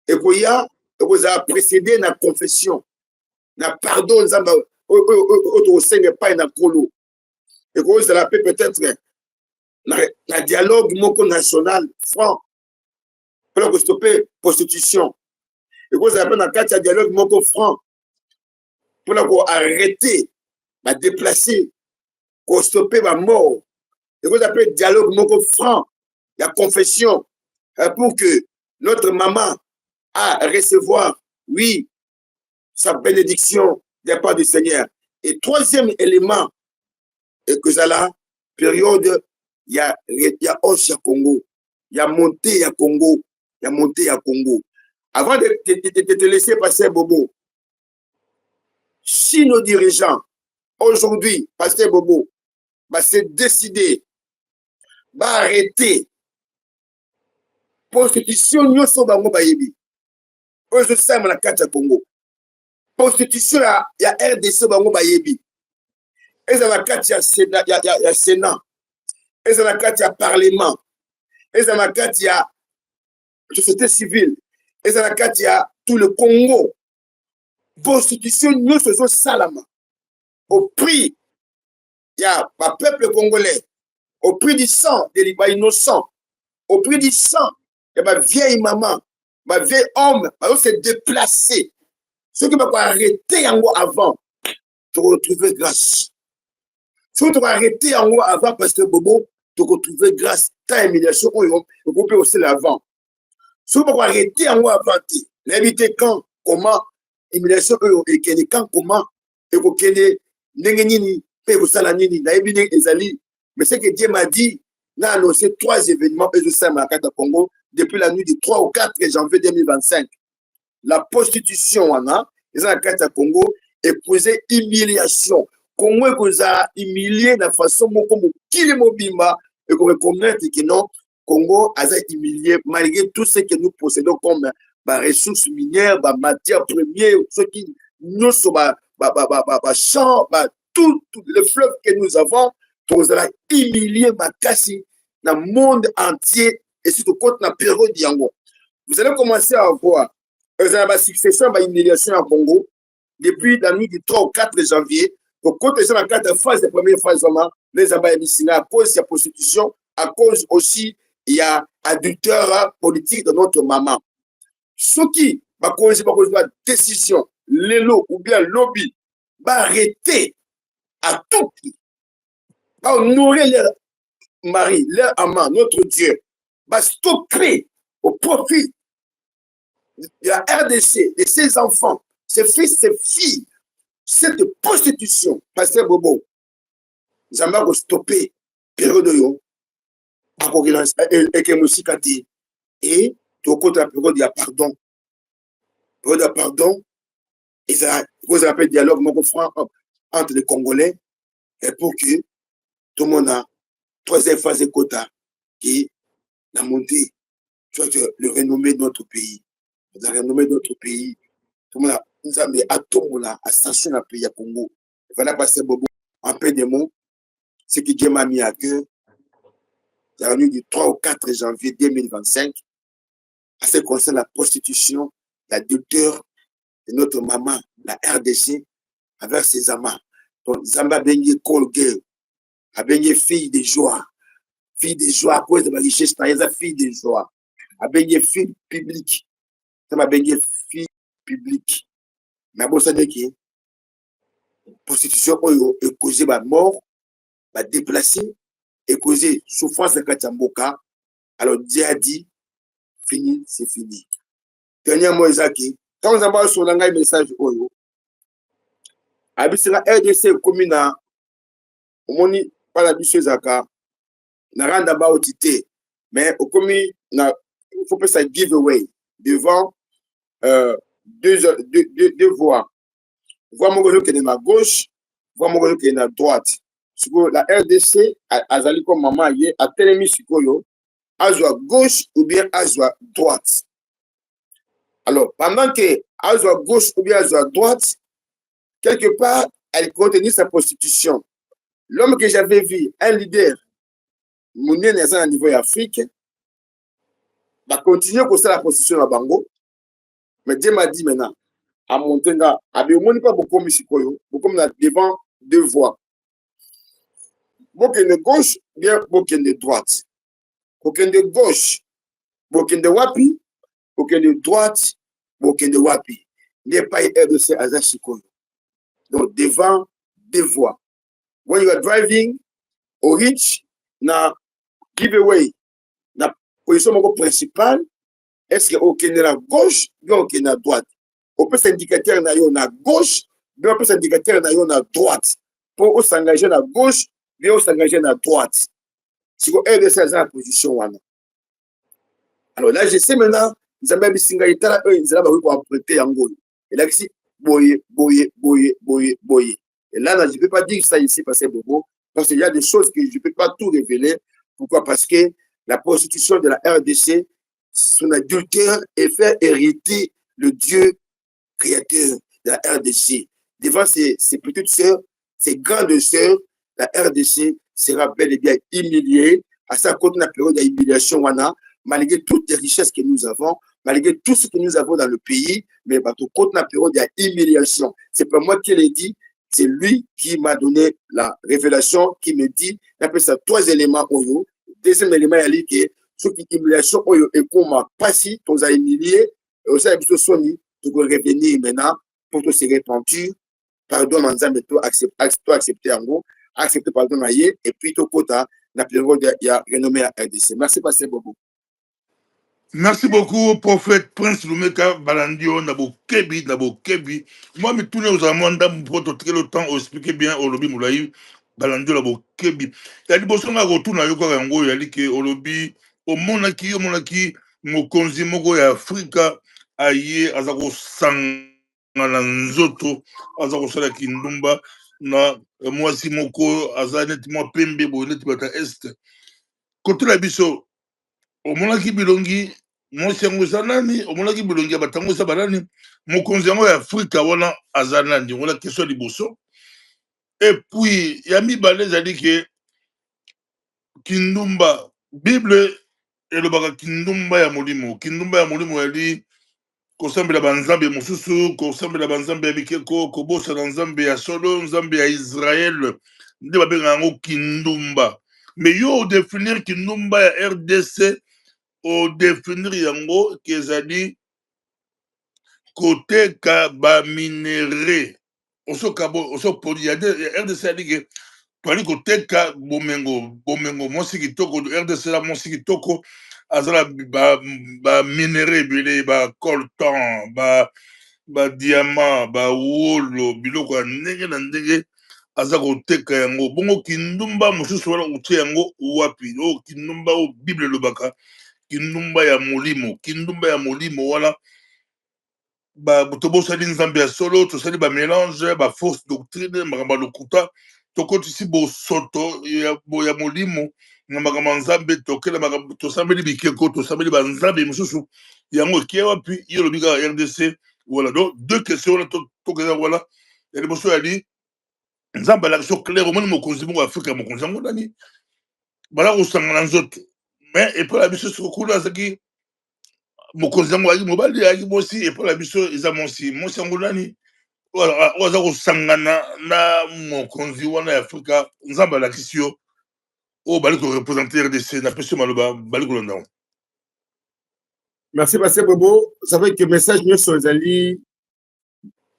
et vous a précédé la confession, la pardon, nous avons pas dans Colo. Et vous avez peut-être un dialogue national franc pour stopper la prostitution. Et vous avez un dialogue franc pour arrêter, déplacer, pour stopper la mort. Et vous avez un dialogue franc, la confession, pour que notre maman a recevoir, oui, sa bénédiction de la part du Seigneur. Et troisième élément, et que ça là, période, il y a hausse à Congo, il y a montée à Congo, il y a montée à Congo. Avant de te laisser passer, Bobo, si nos dirigeants, aujourd'hui, passer Bobo, c'est décidé, arrêter, prostitution, nous sommes dans le Bayebi. Je sais, dans la carte à Congo. Prostitution, il y a RDC dans le Bayebi. Et dans la carte, il y a Sénat. Et dans la carte, il y a Parlement. Et dans la carte, il y a société civile. Et dans la carte, il y a tout le Congo. Prostitution, nous faisons salama. Au prix, il y a le peuple congolais. Au prix du sang des Libanais innocents. Au prix du sang, il y a ma vieille maman, ma vieille homme, qui s'est déplacé. Ceux qui m'ont arrêté avant, tu retrouver grâce. Si tu vas arrêter en haut avant, parce que Bobo, tu retrouver grâce, ta humiliation, on peut aussi l'avant. Si tu vas arrêter en haut avant, l'inviter quand, comment, humiliation, et quand, comment, et vous connaissez, n'engenini, et vous salanini, naïbini, ezali. Mais ce que Dieu m'a dit, n'a annoncé 3 événements, et je sais, à la Congo, depuis la nuit du 3 au 4 janvier 2025. La prostitution, ils ont la carte à Congo, épouser humiliation. Congo vous a humilié de façon comme Kili Mobimba et qu'on reconnaître que non, Congo a été humilié malgré tout ce que nous possédons comme ressources minières, matières premières, ce qui nous sont champs, tout le fleuve que nous avons, nous allons humilier Makassi dans le monde entier et surtout contre la période d'Yango. Vous allez commencer à voir la succession de l'humiliation au Congo depuis la nuit du 3 au 4 janvier. Donc, quand ils sont dans 4 phases, la première phase, les Ambaïs, à cause de la prostitution, à cause aussi, il y a adultère politique de notre maman. Ce qui va causer la décision, l'élo ou bien lobby, va arrêter à tout prix, va honorer leur mari, leur amant, notre Dieu, va stopper au profit de la RDC, de ses enfants, ses fils, ses filles, cette prostitution, Pasteur Bobo, Zamba va stopper, période de et que Moussikati, et tout compte la période de pardon. Période de pardon, et ça cause un peu de dialogue entre les Congolais, et pour que tout le monde a troisième phase de quota qui a monté, tu vois, le renommé de notre pays. Le renommé de notre pays, tout le monde a nous a mis à tout là, à station dans le pays à Congo. Voilà, Pasteur Bobo, en peu de mots, ce que Dieu m'a mis à cœur, la nuit du 3 au 4 janvier 2025, à ce qui concerne la prostitution, l'adultère de notre maman, la RDC, avec ses amants. Donc, Zamba Benye Colguer, a Benye fille de joie à cause de la richesse, fille de joie, a Benye fille publique, ça m'a Benye fille publique. Mais bon, ça dit que la prostitution est causée par mort, par déplacé, est causée souffrance de Kachamboka. Alors, Dieu a dit, fini, c'est fini. Dernier mot, Isaki. Quand nous avons sur un message, Abisi la RDC commune à Omoni, pas la biche Zaka, n'a rien d'abord tité, mais au commis, il faut que ça giveaway devant deux voies. Voie Mogolo qui est à gauche, voie Mogolo qui est à droite. La RDC, a zali comme maman, a télémis Sikoyo, à gauche ou bien à droite. Alors, pendant que à gauche ou bien à droite, quelque part, elle continue sa prostitution. L'homme que j'avais vu, un leader, mon à un niveau Afrique, va continuer comme ça la prostitution à Bango. Mais Dieu m'a dit maintenant, à Montenga, à Béomoni, pas beaucoup devant deux voies. Beaucoup de gauche, bien beaucoup de droite. Beaucoup de gauche, beaucoup de wapi, beaucoup de droite, beaucoup de wapi. Il n'y a pas de ces Azachikoyo. Donc, devant deux voies. When you are driving, au reach, na giveaway, na position principale, est-ce que aucun est à gauche, bien aucun est à droite. On peut s'indicateur na yo na gauche, bien on peut s'indicateur na yo na droite. Pour s'engager à gauche, bien s'engager à droite. Si vous avez cette position, alors là, je sais maintenant, nous avons mis Singaïta, ils ont prêté en Angola. Et là, ici, boye. Et là, je ne peux pas dire ça ici, parce qu'il y a des choses que je ne peux pas tout révéler. Pourquoi? Parce que la prostitution de la RDC, son adultère est fait hériter le Dieu créateur de la RDC. Devant ses petites sœurs, ses grandes sœurs, la RDC sera bel et bien humiliée. À ça, contre la période d'humiliation, malgré toutes les richesses que nous avons, malgré tout ce que nous avons dans le pays, mais contre la période d'humiliation. C'est pas moi qui l'ai dit, c'est lui qui m'a donné la révélation, qui me dit, il appelle ça trois éléments. Deuxième élément, il dit que ce qui est humiliation, et comme pas si, tu as humilié, et aussi, tu peux revenir maintenant pour te se repentir, pardon, accepter en gros, accepter pardon, et puis tout côté, la période, il y a renommé à RDC. Merci, Pasteur Bobo. Merci beaucoup, prophète Prince Lumeka Balandio, Nabo Kebi. Moi, je tourne aux Amanda pour très longtemps, expliquer bien au lobby Moulaï, Balandio, Nabo Kebi. Il y a des personnes qui retournent à Yoko Rango, il y a dit que au lobby, au Monaki, Mokonzi Mogo ya Afrika, aye, Azako Sang, na Nzoto, Azako Sala Kindumba, na Mwasi Moko, Azanet Mwa Pembe, Bonet Bata Est. Côté la biso, au Monaki Bilongi, mwasi yango zanani omonaki bilongi ya batango sa banani mokonzi yango ya Afrika wana azanani wala question liboso et puis ya mibale ezali ke Kindumba Bible elobaka kindumba ya molimo. Kindumba ya molimo yali kosambela banzambe mosusu, kosambela banzambe ya bikeko, kobosa na nzambe ya solo, nzambe ya Israël. Nde babenga yango kindumba. Mais yo odefinir kindumba ya RDC, odefinir yango kezali koteka baminere. Oso poli ya RDC alike twali koteka bomengo mwasi kitoko, RDC la mwasi kitoko azala ba minere ebele, ba coltan, ba diamant, ba wolo, biloko ya ndenge na ndenge aza koteka yango. Bongo kindumba mosusu wana utie yango wapi? O kindumba o Bible lobaka kindumba ya molimo. Kindumba ya molimo wana tobosali nzambe ya solo, tosali ba mélange, ba fausse doctrine, makambo lokuta tokotisi bosoto ya molimo na makambo nzambe, tokela makambo tosambeli bikeko, tosambeli banzambe mosusu yango ekie wapi? Yo lobi kaka RDC. Voilà, donc deux questions là tokeza voilà. Ya liboso yali nzambe alaki so clair omoni mokonzi moko Afrika, mokonzi yango nani bala kosangana nzoto, mais epola biso sokokulu azaki mokonzi yango aki mobali aki mosi, epola biso eza mosi yango nani oza kosangana na mokonzi wana ya Afrika. Nzambe alakisi yo oyo bali korepresente RDC, napesi yo maloba bali kolanda ngo. Merci, Pasteur Bobo. Vous savez que le message mieux sur les alliés,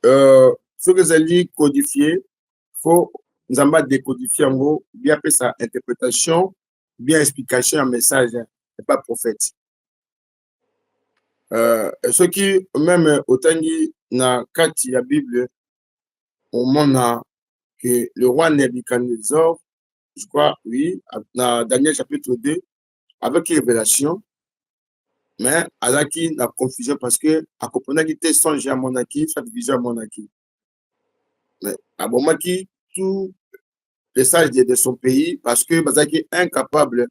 ce que les alliés codifiés, il faut nous en décodifier en gros, bien après sa interprétation, bien explication, un message, et pas prophète. Ce qui, même autant dit, dans la Bible, au moment que le roi Nebuchadnezzar, je crois, oui, dans Daniel chapitre 2, avec révélation, mais Alaki la confusion parce que à comprendre qu'il était songé à monarchie, sa division à monarchie. Mais à Bomaki, tout les sages de son pays, parce que Bazaki est incapable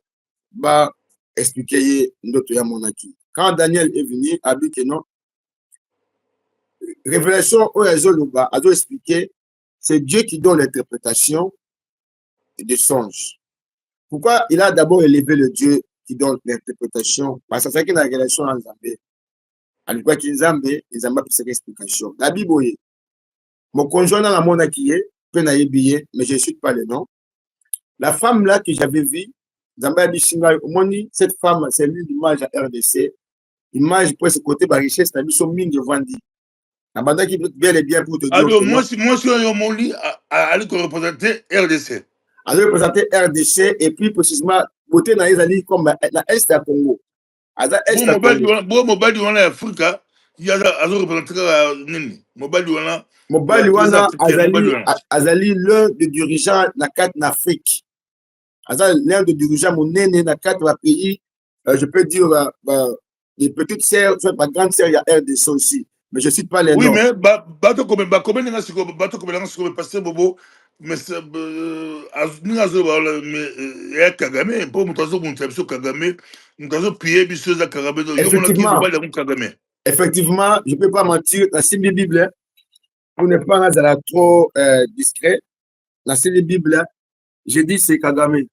d'expliquer notre monarchie. Quand Daniel est venu, a dit que non, révélation au Azoluba a dû expliquer, c'est Dieu qui donne l'interprétation des songes. Pourquoi il a d'abord élevé le Dieu qui donne l'interprétation? Parce que c'est une relation en Zambé. À l'époque, les Zambé, ils ont pas cette explication. La Bible, mon conjoint dans la monarchie, mais je ne suis pas le nom. La femme là que j'avais vue, Zambé Bishinga, cette femme, c'est l'image à RDC. Image pour ce côté de la richesse, la mission mine de Vandi. La bande qui peut bien et bien pour te dire. Alors, moi, si mon lit a représenté RDC. A représenté RDC et puis précisément, côté dans les alliés comme la Est à Congo. Bon, mobile wana ya Afrika, il y a représenté nini. Mobile wana azali l'un des dirigeants na carte d'Afrique. Azali l'un des dirigeants monene na carte de pays, je peux dire les petites sœurs, ma grande sœur, il y a RDC aussi. Mais je ne cite pas les noms. Oui, mais bato comme pasteur Bobo, mais Kagame, pour Kagame, effectivement, je ne peux pas mentir, dans la Bible, pour ne pas être trop discret, dans la Bible, j'ai dit c'est Kagame.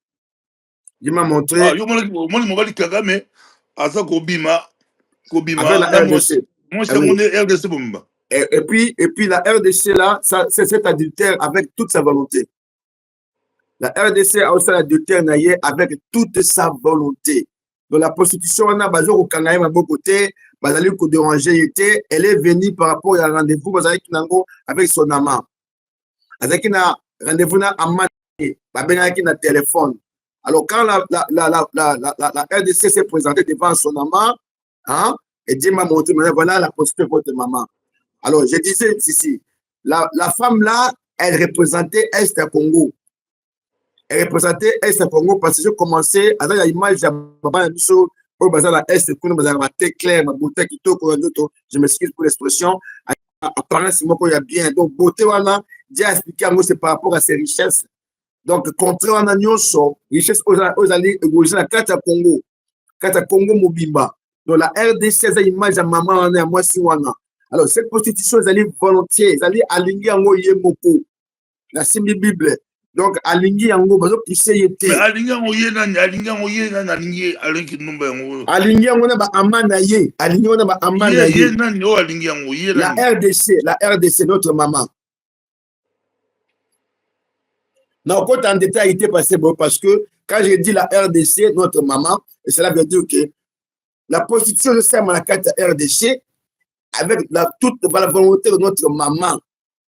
Il m'a montré. Kagame, Asa Kobima, la RDC. Moi, c'est mon RDC. Et puis la RDC là, c'est cet adultère avec toute sa volonté. La RDC a aussi l'adultère avec toute sa volonté. Donc la prostitution, on a besoin au Kangaïm à bon côté, elle est venue par rapport à un rendez-vous avec son amant. Avec un rendez-vous à un téléphone. Alors quand la RDC s'est présentée devant son amant, hein, et Dieu m'a montré, voilà la prostituée de votre maman. Alors, je disais ici, la femme là, elle représentait Est à Congo. Elle représentait Est à Congo parce que j'ai commencé à la image de la Est, clair, ma beauté qui je m'excuse pour l'expression, apparence, moi, il y a bien. Donc, beauté, Dieu a expliqué à moi, c'est par rapport à ses richesses. Donc, contraire à Nyonso, richesse aux alliés, la carte à Congo, Mobimba. Donc, la RDC, c'est l'image de maman, à moi, si wana. Alors, cette prostitution, ils allaient volontiers, ils allaient aligner en Oyemoko. La Bible, Donc, alingi yango, bazo pousser yete. Mais alingi yango ye nani, alingi yango ye nani, alingi Kindumba yango. Alingi yango na ba amana ye, alingi yango na ba amana ye. Ye nani, oh alingi yango ye nani. La RDC, notre maman. Non, quand en détail, il était passé bon, parce que quand j'ai dit la RDC, notre maman, et cela veut dire que la prostitution de Saint-Malakat à RDC, avec toute la volonté de notre maman.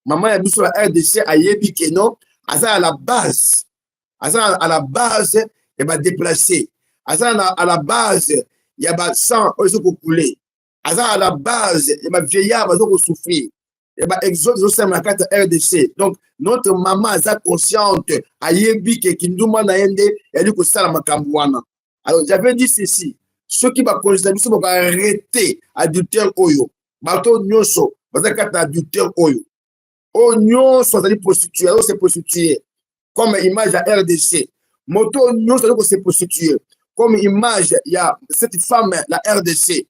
Maman a dit sur la RDC à Yebi Keno, à la base, à la base, il va déplacer. À la base, il y a sang, il va couler. À la base, il va vieillard, il va souffrir. Il va exode au Saint-Malakat à RDC. Donc, notre maman est consciente à Yebi Kinduma Naende, elle dit que ça la Makambouana. Alors, j'avais dit ceci. Ceux qui vont considérer, ils vont arrêter adultère oyo. Bato nyonso, bazakata adultère oyo. O nyonso, c'est prostitué, c'est prostitué. Comme image à RDC. Moto nyonso, c'est prostitué. Comme image, il y a cette femme, la RDC.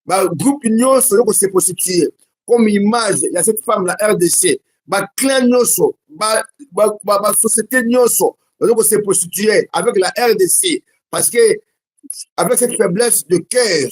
Ba groupe nyonso, c'est prostitué. Comme image, il y a cette femme, la RDC. Ba clan nyonso, ba société nyonso, c'est prostitué avec la RDC. Parce que avec cette faiblesse de cœur.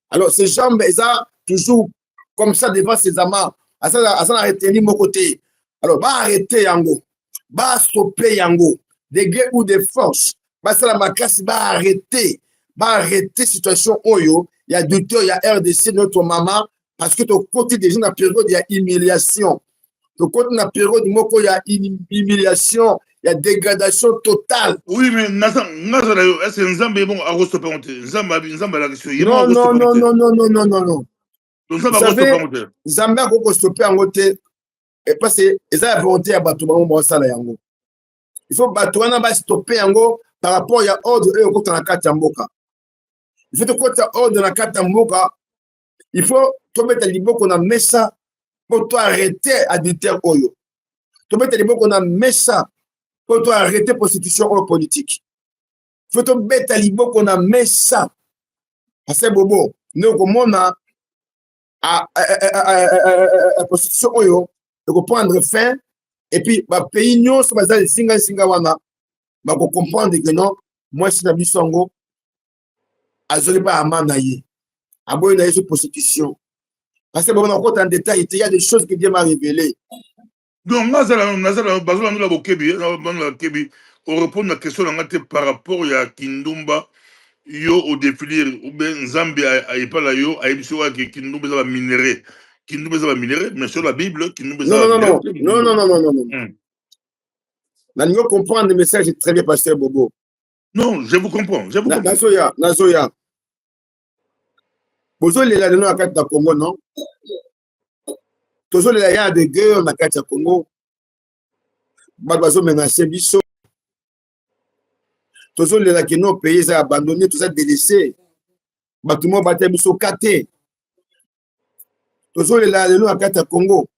Alors, ces gens, ils ont toujours comme ça devant ses amants. À ça, arrêter mon côté. Alors, va arrêter Yango. Va stopper Yango. Des guerres ou des forces. Va ça, la classe, va arrêter. Va arrêter situation Oyo. Il y a docteur, il y a RDC, notre maman. Parce que ton côté des gens, dans la période, il y a humiliation. Ton côté, dans la période, il y a humiliation. Il y a dégradation totale. Oui, mais est-ce que Nzambe est bon à restopper? Nzambe a la question. Non. Vous savez, Nzambe a restopper en côté. Parce que ils ont la volonté à battre le yango. Il faut battre un stopper yango par rapport à ordre et au la carte Mboka. Il faut que ordre dans la carte Mboka. Il faut te mettre à l'iboko qu'on a mis ça pour toi arrêter adultère oyo. Te mettre à l'iboko qu'on a mis ça pour toi arrêter prostitution ou politique. Il faut te mettre à l'iboko qu'on a mis ça. Parce que bobo, nous comme on a prostitution oyo, de comprendre fin et puis bah pays nous sur bazar singa wana bah comprendre que non moi si na bisongo azoli pas amana ye aboy na yesu prostitution parce que bon on compte en détail il y a des choses que Dieu m'a révélé. Donc nazala bazala nous la bokebi la kebi on répond à la question par rapport à Kindumba yo au défilé ou bien Nzambe a pas là yo a émission que Kindumba va minerai. Kindumba va minerai, mais sur la Bible, Kindumba va minerai. Non. La niveau comprendre le message est très bien pasteur Bobo. Non, je vous comprends. Nazoya. Bozo le la na kati ya Congo non? Tozo le ya de guerre na kati ya Congo. Bazo menacer biso. Tozo le la que nos pays a abandonné, tout ça délaissé. Batumo baté biso katé. Tozo le la na kati ya Congo.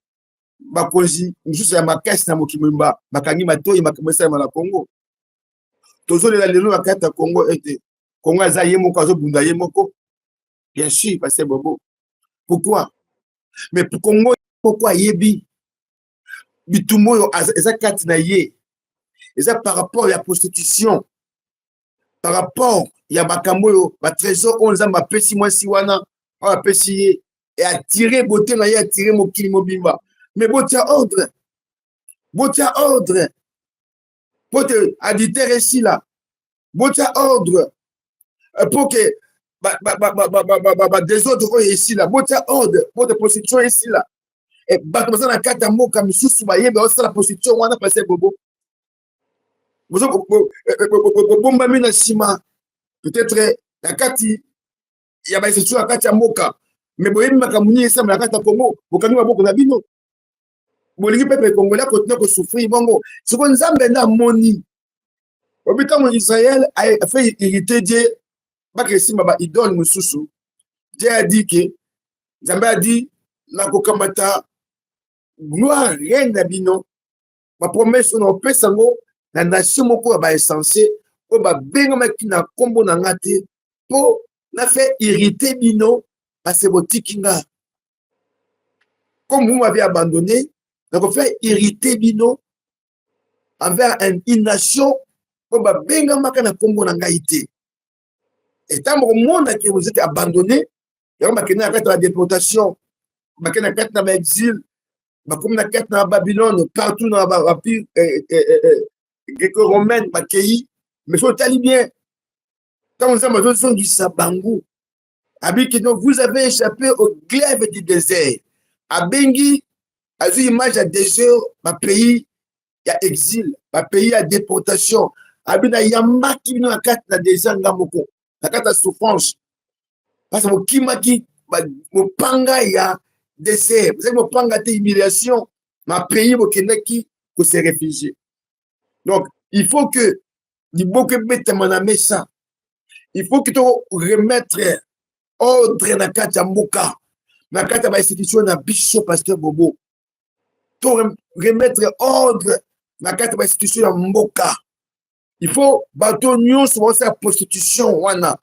Bakonzi mususu ya makasi na mokimimba bakangi matoyi makamesa ya Congo. Tozo le la na kati ya Congo ete Congo aza ye moko azobunda ye moko. Bien sûr, parce que Bobo. Pourquoi? Mais pour Congo, pourquoi yebi? Bitumo, eza kati na ye. Eza par rapport à la prostitution. Par rapport, il y a Bakambo, ba trésor, on les a ma pesi moi si wana, on a pesi ye. Et attirer beauté na ye, attirer mokili mobimba. Mais beauté ordre. Beauté ordre. Beauté adultère ici là. Beauté ordre. Pour que des autres ici là, votre ordre, votre position ici là. Et dans la carte à mots comme sous la position, on a passé bobo. Peut-être la carte, il y a des situations à carte à moka. Mais vous voyez, ça la carte à Congo, vous avez beaucoup d'habitants. Vous voyez, peuple congolais continue à souffrir. Ce qu'on a maintenant, moni. Au but où Israël a fait irriter Dieu. Bakesi maba idole mususu Dieu a dit que Nzambe a dit na kokamata gloire reine na bino ma promesse on pesa ngo na nation moko ba essentiel o ba benga maki na kombo na ngate po na fait irriter bino parce que botikinga comme vous m'avez abandonné na ko fait irriter bino envers une nation, pour benga makana kombo na ngaïté. Et tant que le monde que vous êtes abandonné, il y a la déportation, il y a l'exil, il y a Babylone, partout dans la ville gréco-romaine, mais il faut aller bien. Quand vous avez besoin du Sabangou, vous avez échappé au glaive du désert. À Bengi, à une image à désert, ma pays, il y a exil, ma pays, il y a déportation. Il y a un qui vient à désert, la souffrance. Parce que Kimaki, mon panga, il y a désert. Vous savez, mon panga, c'est humiliation. Ma pays, mon Kenaki, pour se réfugier. Donc, il faut que, il faut que tu remettes ordre na kati ya mboka na kati ya institution na biso pasteur Bobo to remettre ordre na kati ya institution ya mboka. Il faut bato nyonso ba sa prostitution wana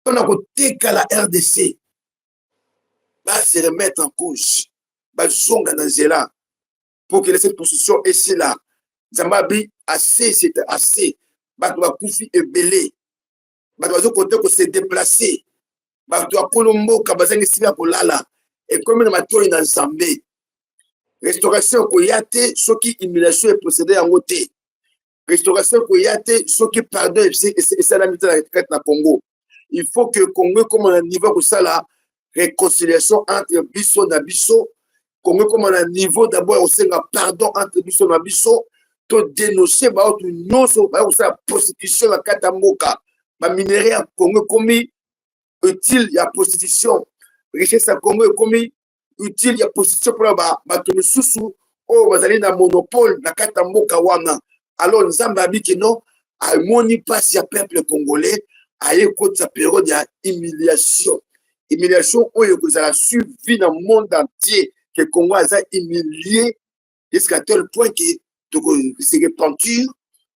tona koteka la RDC ba se remettre en cause ba zonga na zela pour que cette prostitution est là. Zambabi assez, c'est assez. Bato ba kufi ebele bato bazo kote ko se déplacer. Bato ya Kolombo kabazangi sibia kolala et comme na matoi na Nzambe restauration ko yate soki humiliation et procédé en côté restauration ko yate soki pardon et ça la mitana traite na Congo. Il faut que Congo comme un niveau pour ça la réconciliation entre biso na biso. Congo comme un niveau d'abord au senga pardon entre biso na biso to dénoncer ba autre nyonso ba ça prostitution la katamboka ba minerai à Congo comme utile, il y a prostitution. Richesse à Congo est commis. Utile, il y a prostitution pour la sous oh, vous allez dans le monopole, dans Katambo Kawana. Alors, nous avons dit que non, à moni pas si le peuple congolais, à écouter sa période d'humiliation. Humiliation, où vous avez suivi dans le monde entier que le Congo a humilié jusqu'à tel point que c'est repentir,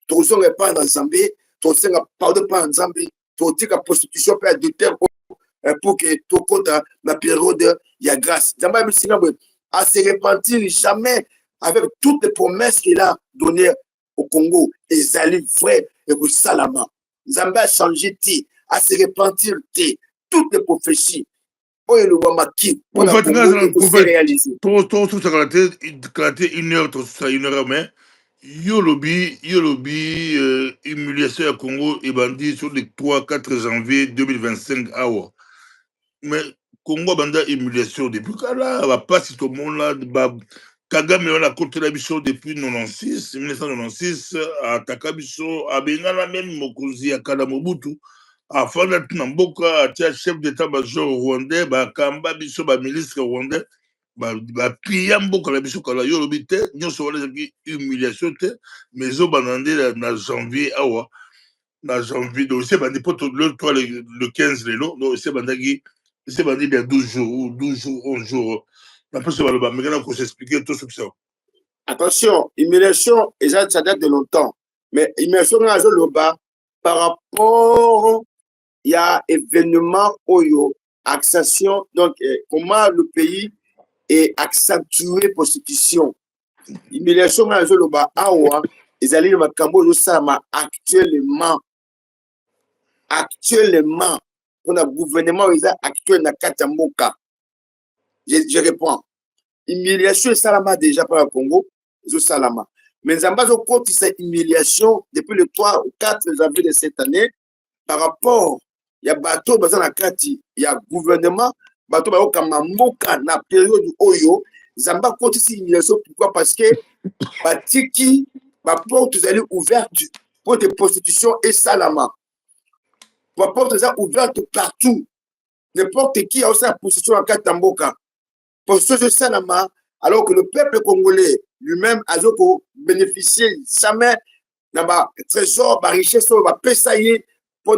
tu ne pas dans Zambie, tu ne parles pas en Zambie, tu ne la prostitution peut être de terre. Pour que tout compte la période il y a grâce. À se repentir jamais avec toutes les promesses qu'il a données au Congo. Et Zali vrai et que Salama. Zambé a changé à se repentir toutes les prophéties. Pour le Wamaki, pour se réaliser. Tout ça claté une heure, mais Yolobi, humiliation à Congo et bandit sur les 3-4 janvier 2025 awa. Mais Congo banda humiliation depuis là va pas si tout le monde là Kagame on a contre la biso depuis 1996 à Takabiso à Bengala même Mokozi à Kalamobutu à Fanda Tunamboka à chef d'état-major rwandais ba Kamba biso ba ministre rwandais ba Piyamboka la biso kala yolobité nyo so wala humiliation te mais au bandande na janvier awa na janvier donc c'est bandi poto le 15 lelo donc c'est bandagi c'est bandit il y a 12 jours, 11 jours. Après, ça va le bas. Mais maintenant, il faut s'expliquer tout ça. Attention, humiliation, ça date de longtemps. Mais humiliation, le bas, par rapport, il y a événement, accession, donc comment le pays est accentué prostitution. Humiliation, le bas, ils allaient le Macambo, ça actuellement. On a gouvernement actuel dans Katamboka. Je réponds. Humiliation et salama déjà par le Congo, je salama. Mais en bas au compte cette humiliation depuis le 3 ou 4 janvier de cette année par rapport il y a bateau dans la Kati, il y a gouvernement bateau ba Kamamboka na période oyo, Zamba compte cette humiliation pourquoi parce que batiki ba porte allées ouvertes pour des prostitutions et salama. La porte est ouverte partout. N'importe qui a aussi la position en Katamboka. Pour ce que ça, alors que le peuple congolais lui-même a bénéficié jamais d'un trésor, de richesse, de pesailler pour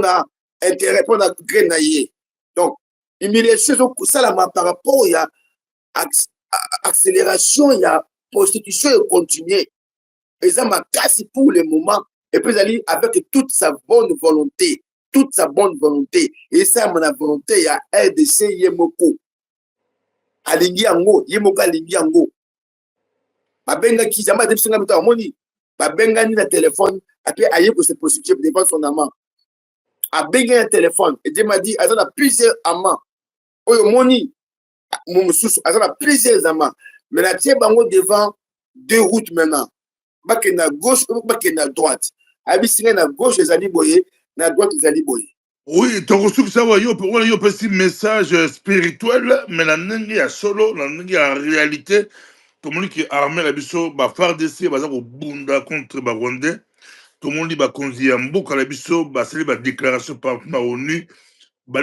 intérêt, pour grenailler. Donc, humiliation, ça, par rapport, il y a accélération, il y a prostitution et continuer. Et ça m'a cassé pour le moment. Et puis, aller avec toute sa bonne volonté. Toute sa bonne volonté. Et ça, mon volonté, il y a RDC Yemoko. Alingi Yango, Yemoko Alingi Yango. Abenga Kizama de Singamita Moni. babengani na téléphone après aye ko se prostituer devant son amant a bengani un téléphone et Dieu m'a dit azana plusieurs amants oyo moni mon mususu azana plusieurs amants mais la tie bango devant deux routes maintenant bake na gauche ou bake na droite abisinga na gauche ezali boye na droite ezali boye. Oui, tu reçois ça, il y a un message spirituel, mais la langue est solo, la langue est en réalité. Tout le monde qui est armé, la biso, va faire des essais, va au Bunda contre les Rwandais. Tout le monde va conduire un bouc à la biso, va faire des déclarations par la ONU, va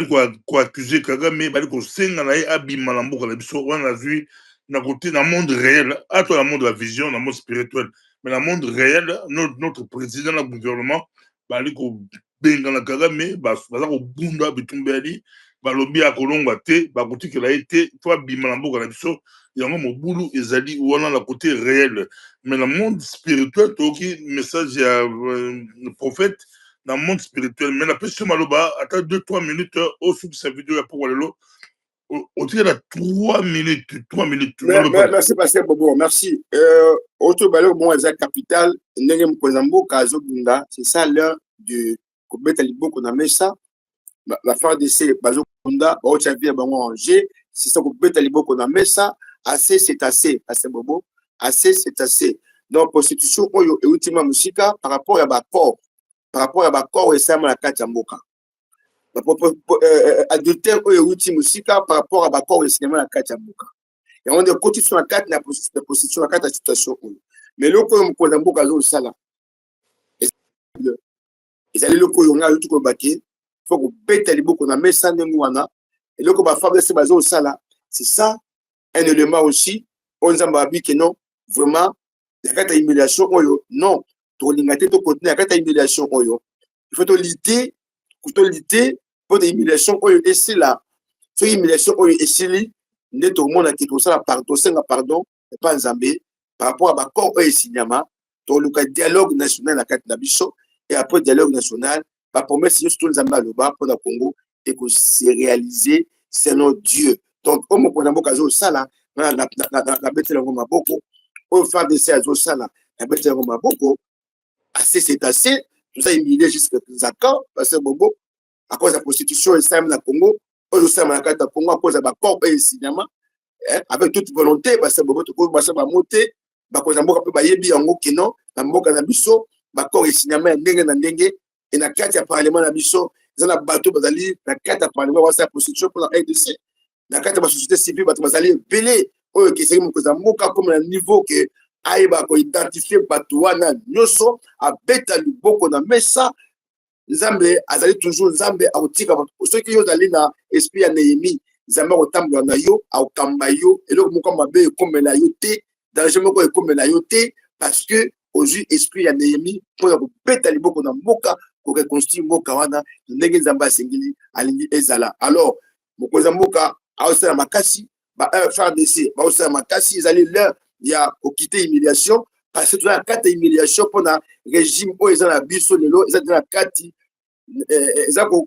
accuser Kagame, va dire senga na abima la bouc à la biso, on a vu dans le monde réel, à toi, le monde de la vision, le monde spirituel, mais dans le monde réel, notre président, le gouvernement, va dire benga na Kagame baza ko bunda bitumbeli balobi ya kolongwa te bakotikela ete to abima na mboka na biso yango mobulu ezali wana la côté réel mais dans le monde spirituel toki message ya prophète dans le monde spirituel mais la personne maloba ata 2-3 minutes au sous sa vidéo ya pour lelo au tir à 3 minutes merci pasteur Bobo merci auto balo bon exact capital ndenge mkozambo kazo bunda c'est ça l'heure de kobeta liboko na mesa la fin de ces bazo bunda ba ocha via bango Angers c'est ça kobeta liboko na mesa assez c'est assez pasteur Bobo assez c'est assez donc prostitution oyo et ultima musika par rapport à ba corps et ça la kati ya mboka adultère oyo uti musika par rapport à bakor et cinéma la kati ya mboka et on est côté sur la carte na position la carte la situation oyo mais loko yo mkonda mboka zo sala ezali loko yo nga yutu ko baki faut ko beta liboko na mesa ndengu wana et loko ba fabrice bazo sala c'est ça un élément aussi on zamba bi que non vraiment la carte humiliation oyo non to lingate to continuer la carte humiliation oyo il faut to lutter pour des humiliations oyo esila so humiliation oyo esili nde to mona ki to sala pardon senga pardon et pas nzambe par rapport à ba corps oyo sinyama to luka dialogue national na kati na biso et après dialogue national ba promesse yo tout nzambe aloba pour na Congo et que c'est réalisé selon Dieu donc au mo pona mboka zo sala na betela ngoma boko au faire des séances zo sala na betela ngoma boko assez c'est assez tout ça humilié jusqu'à Zaka parce que bobo à cause de la prostitution et ça na Congo au sein de la carte Congo à cause de la corps et cinéma avec toute volonté parce que bobo to ko basa ba monter ba cause mboka pe ba yebi yango kino na mboka na biso ba corps et cinéma ndenge na ndenge et na carte ya parlement na biso za na bateau bazali na carte ya parlement wa sa prostitution pour la RDC na carte ba société civile bato bazali belé oyo ki seki mkoza mboka comme na niveau que aiba ko identifier bato wana nyoso a beta liboko na mesa Nzambe azali toujours Nzambe akotika ceux qui yozali na esprit ya Néhémie Nzambe akotambola na yo akokamba yo eloko moko mabe ekomela yo te danger moko ekomela yo te parce que ozwi esprit ya Néhémie pour kobeta liboko na mboka ko reconstruire mboka wana ndenge Nzambe asengeli alingi ezala alors mokonza mboka aosala makasi ba FARDC baosala makasi ezali l'heure ya kokite humiliation parce que tu as quatre humiliation pour na régime o ezala biso lelo ezala kati eza ko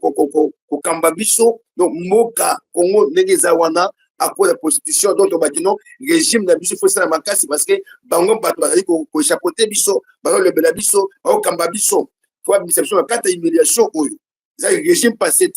kamba biso donc moka Congo ndenge za wana à cause de la prostitution donc bakino régime na biso faut ça makasi parce que bango bato bazali ko chapeauter biso bango le bela biso au kamba biso faut biso quatre humiliation oyo ça régime passé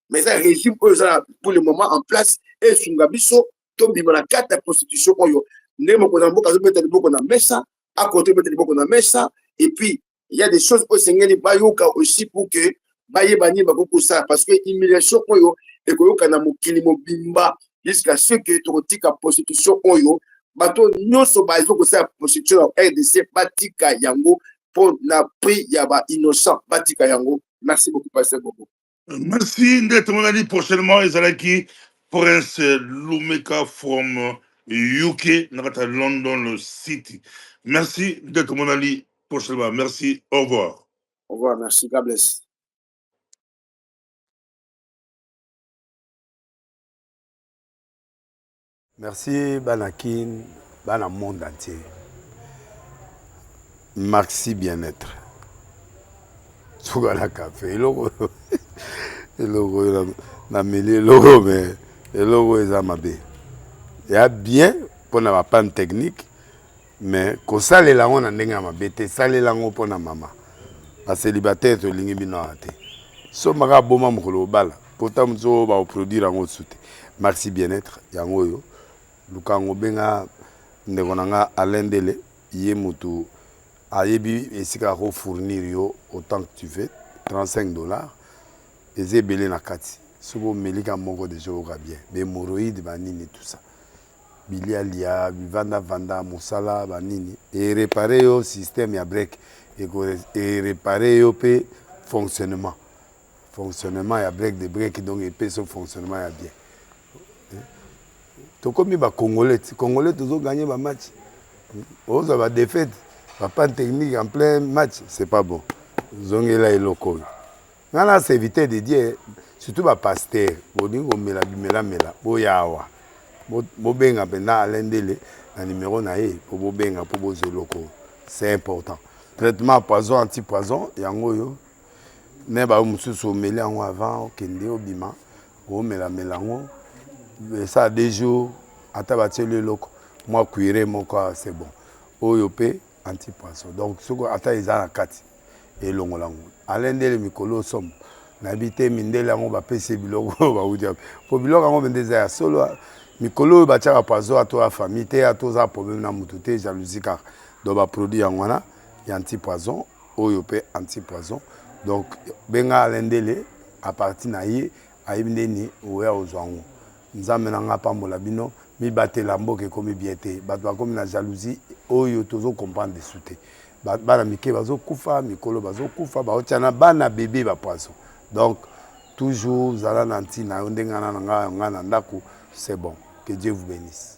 mais ça régime oyo za pour le moment en place et sunga biso to bima na quatre la prostitution oyo ndemo ko na mboka zo beta liboko na mesa à côté de beaucoup de messa et puis il y a des choses au Seigneur bayoka aussi pour que bayebani bakoko ça parce que humiliation oyo et koyoka na mokili mobimba jusqu'à ce que totika prostitution oyo bato nyoso bazo ko ça prostitution RDC batika yango pour na prix ya ba innocent batika yango merci beaucoup pasteur Bobo merci d'être mon ami prochainement ezalaki Prince Lumeka from UK, à London City. Merci d'être mon ami prochainement. Merci. Au revoir. Au revoir. Merci. God bless. Merci, Banakin, Bana monde entier. Maxi bien-être. Sougala café. Le logo, na mêlé logo, mais le logo est amabé. Il y a bien pour la panne technique mais kosalela yango na ndenge ya mabe te salela yango mpo na mama bacélibataire tolingi bino awa te so maka boma mokolo obala pota mosu oyo baoproduire yango su te merci bien-être yango oyo luka yango benga ndeko na nga Alain Dele ye motu ayebi esika akofournir yo autant que tu veux $35 eza ebele na kati soki omelika moko deja oyoka bien bemoroïde banini tout ça bilialia bivandavanda mosala banini erepare yo système ya break erepare yo mpe fonctionnement ya break de break donc epesa fonctionnement ya bien tokomi bacongolais congolais tozoganye bamatch ozwa badéfaite bapanne technique en plein match c'est pas bon zongela eloko oyo nga na serviteur de Dieu surtout bapaster bolingi komela bimelamela boya awa bobenga mpena Alain Dele na numéro na ye po bobenga po bozwa eloko c'est important traitement poison antipoison yango oyo ne ba mosusu omeli yango avant okende obima omelamela yango ça 2 jours ata batieli eloko mwa cuire moko c'est bon oyo mpe antipoison donc soko ata eza na kati elongola yango Alain Dele mikolo somme nayebi te mindele yango bapesi biloko baudia po biloko yango mpe nde eza ya solo mikolo oyo batiaka poison atoya famille te atoza problème na motu te jalousie kaka donc baproduit yango wana ya antipoison oyo mpe antipoison donc benga Alain Dele à partir na ye ayebi ndeni oya ozwa yango nzambe na nga pambola bino mibatela mboka ekomi bien te bato bakomi na jalousie oyo tozokomprendre desu te bana mike bazokufa mikolo bazokufa baotia na bana bebe bapoison donc toujours zala na ntina yo ndenge nga na ndako c'est bon que Dieu vous bénisse.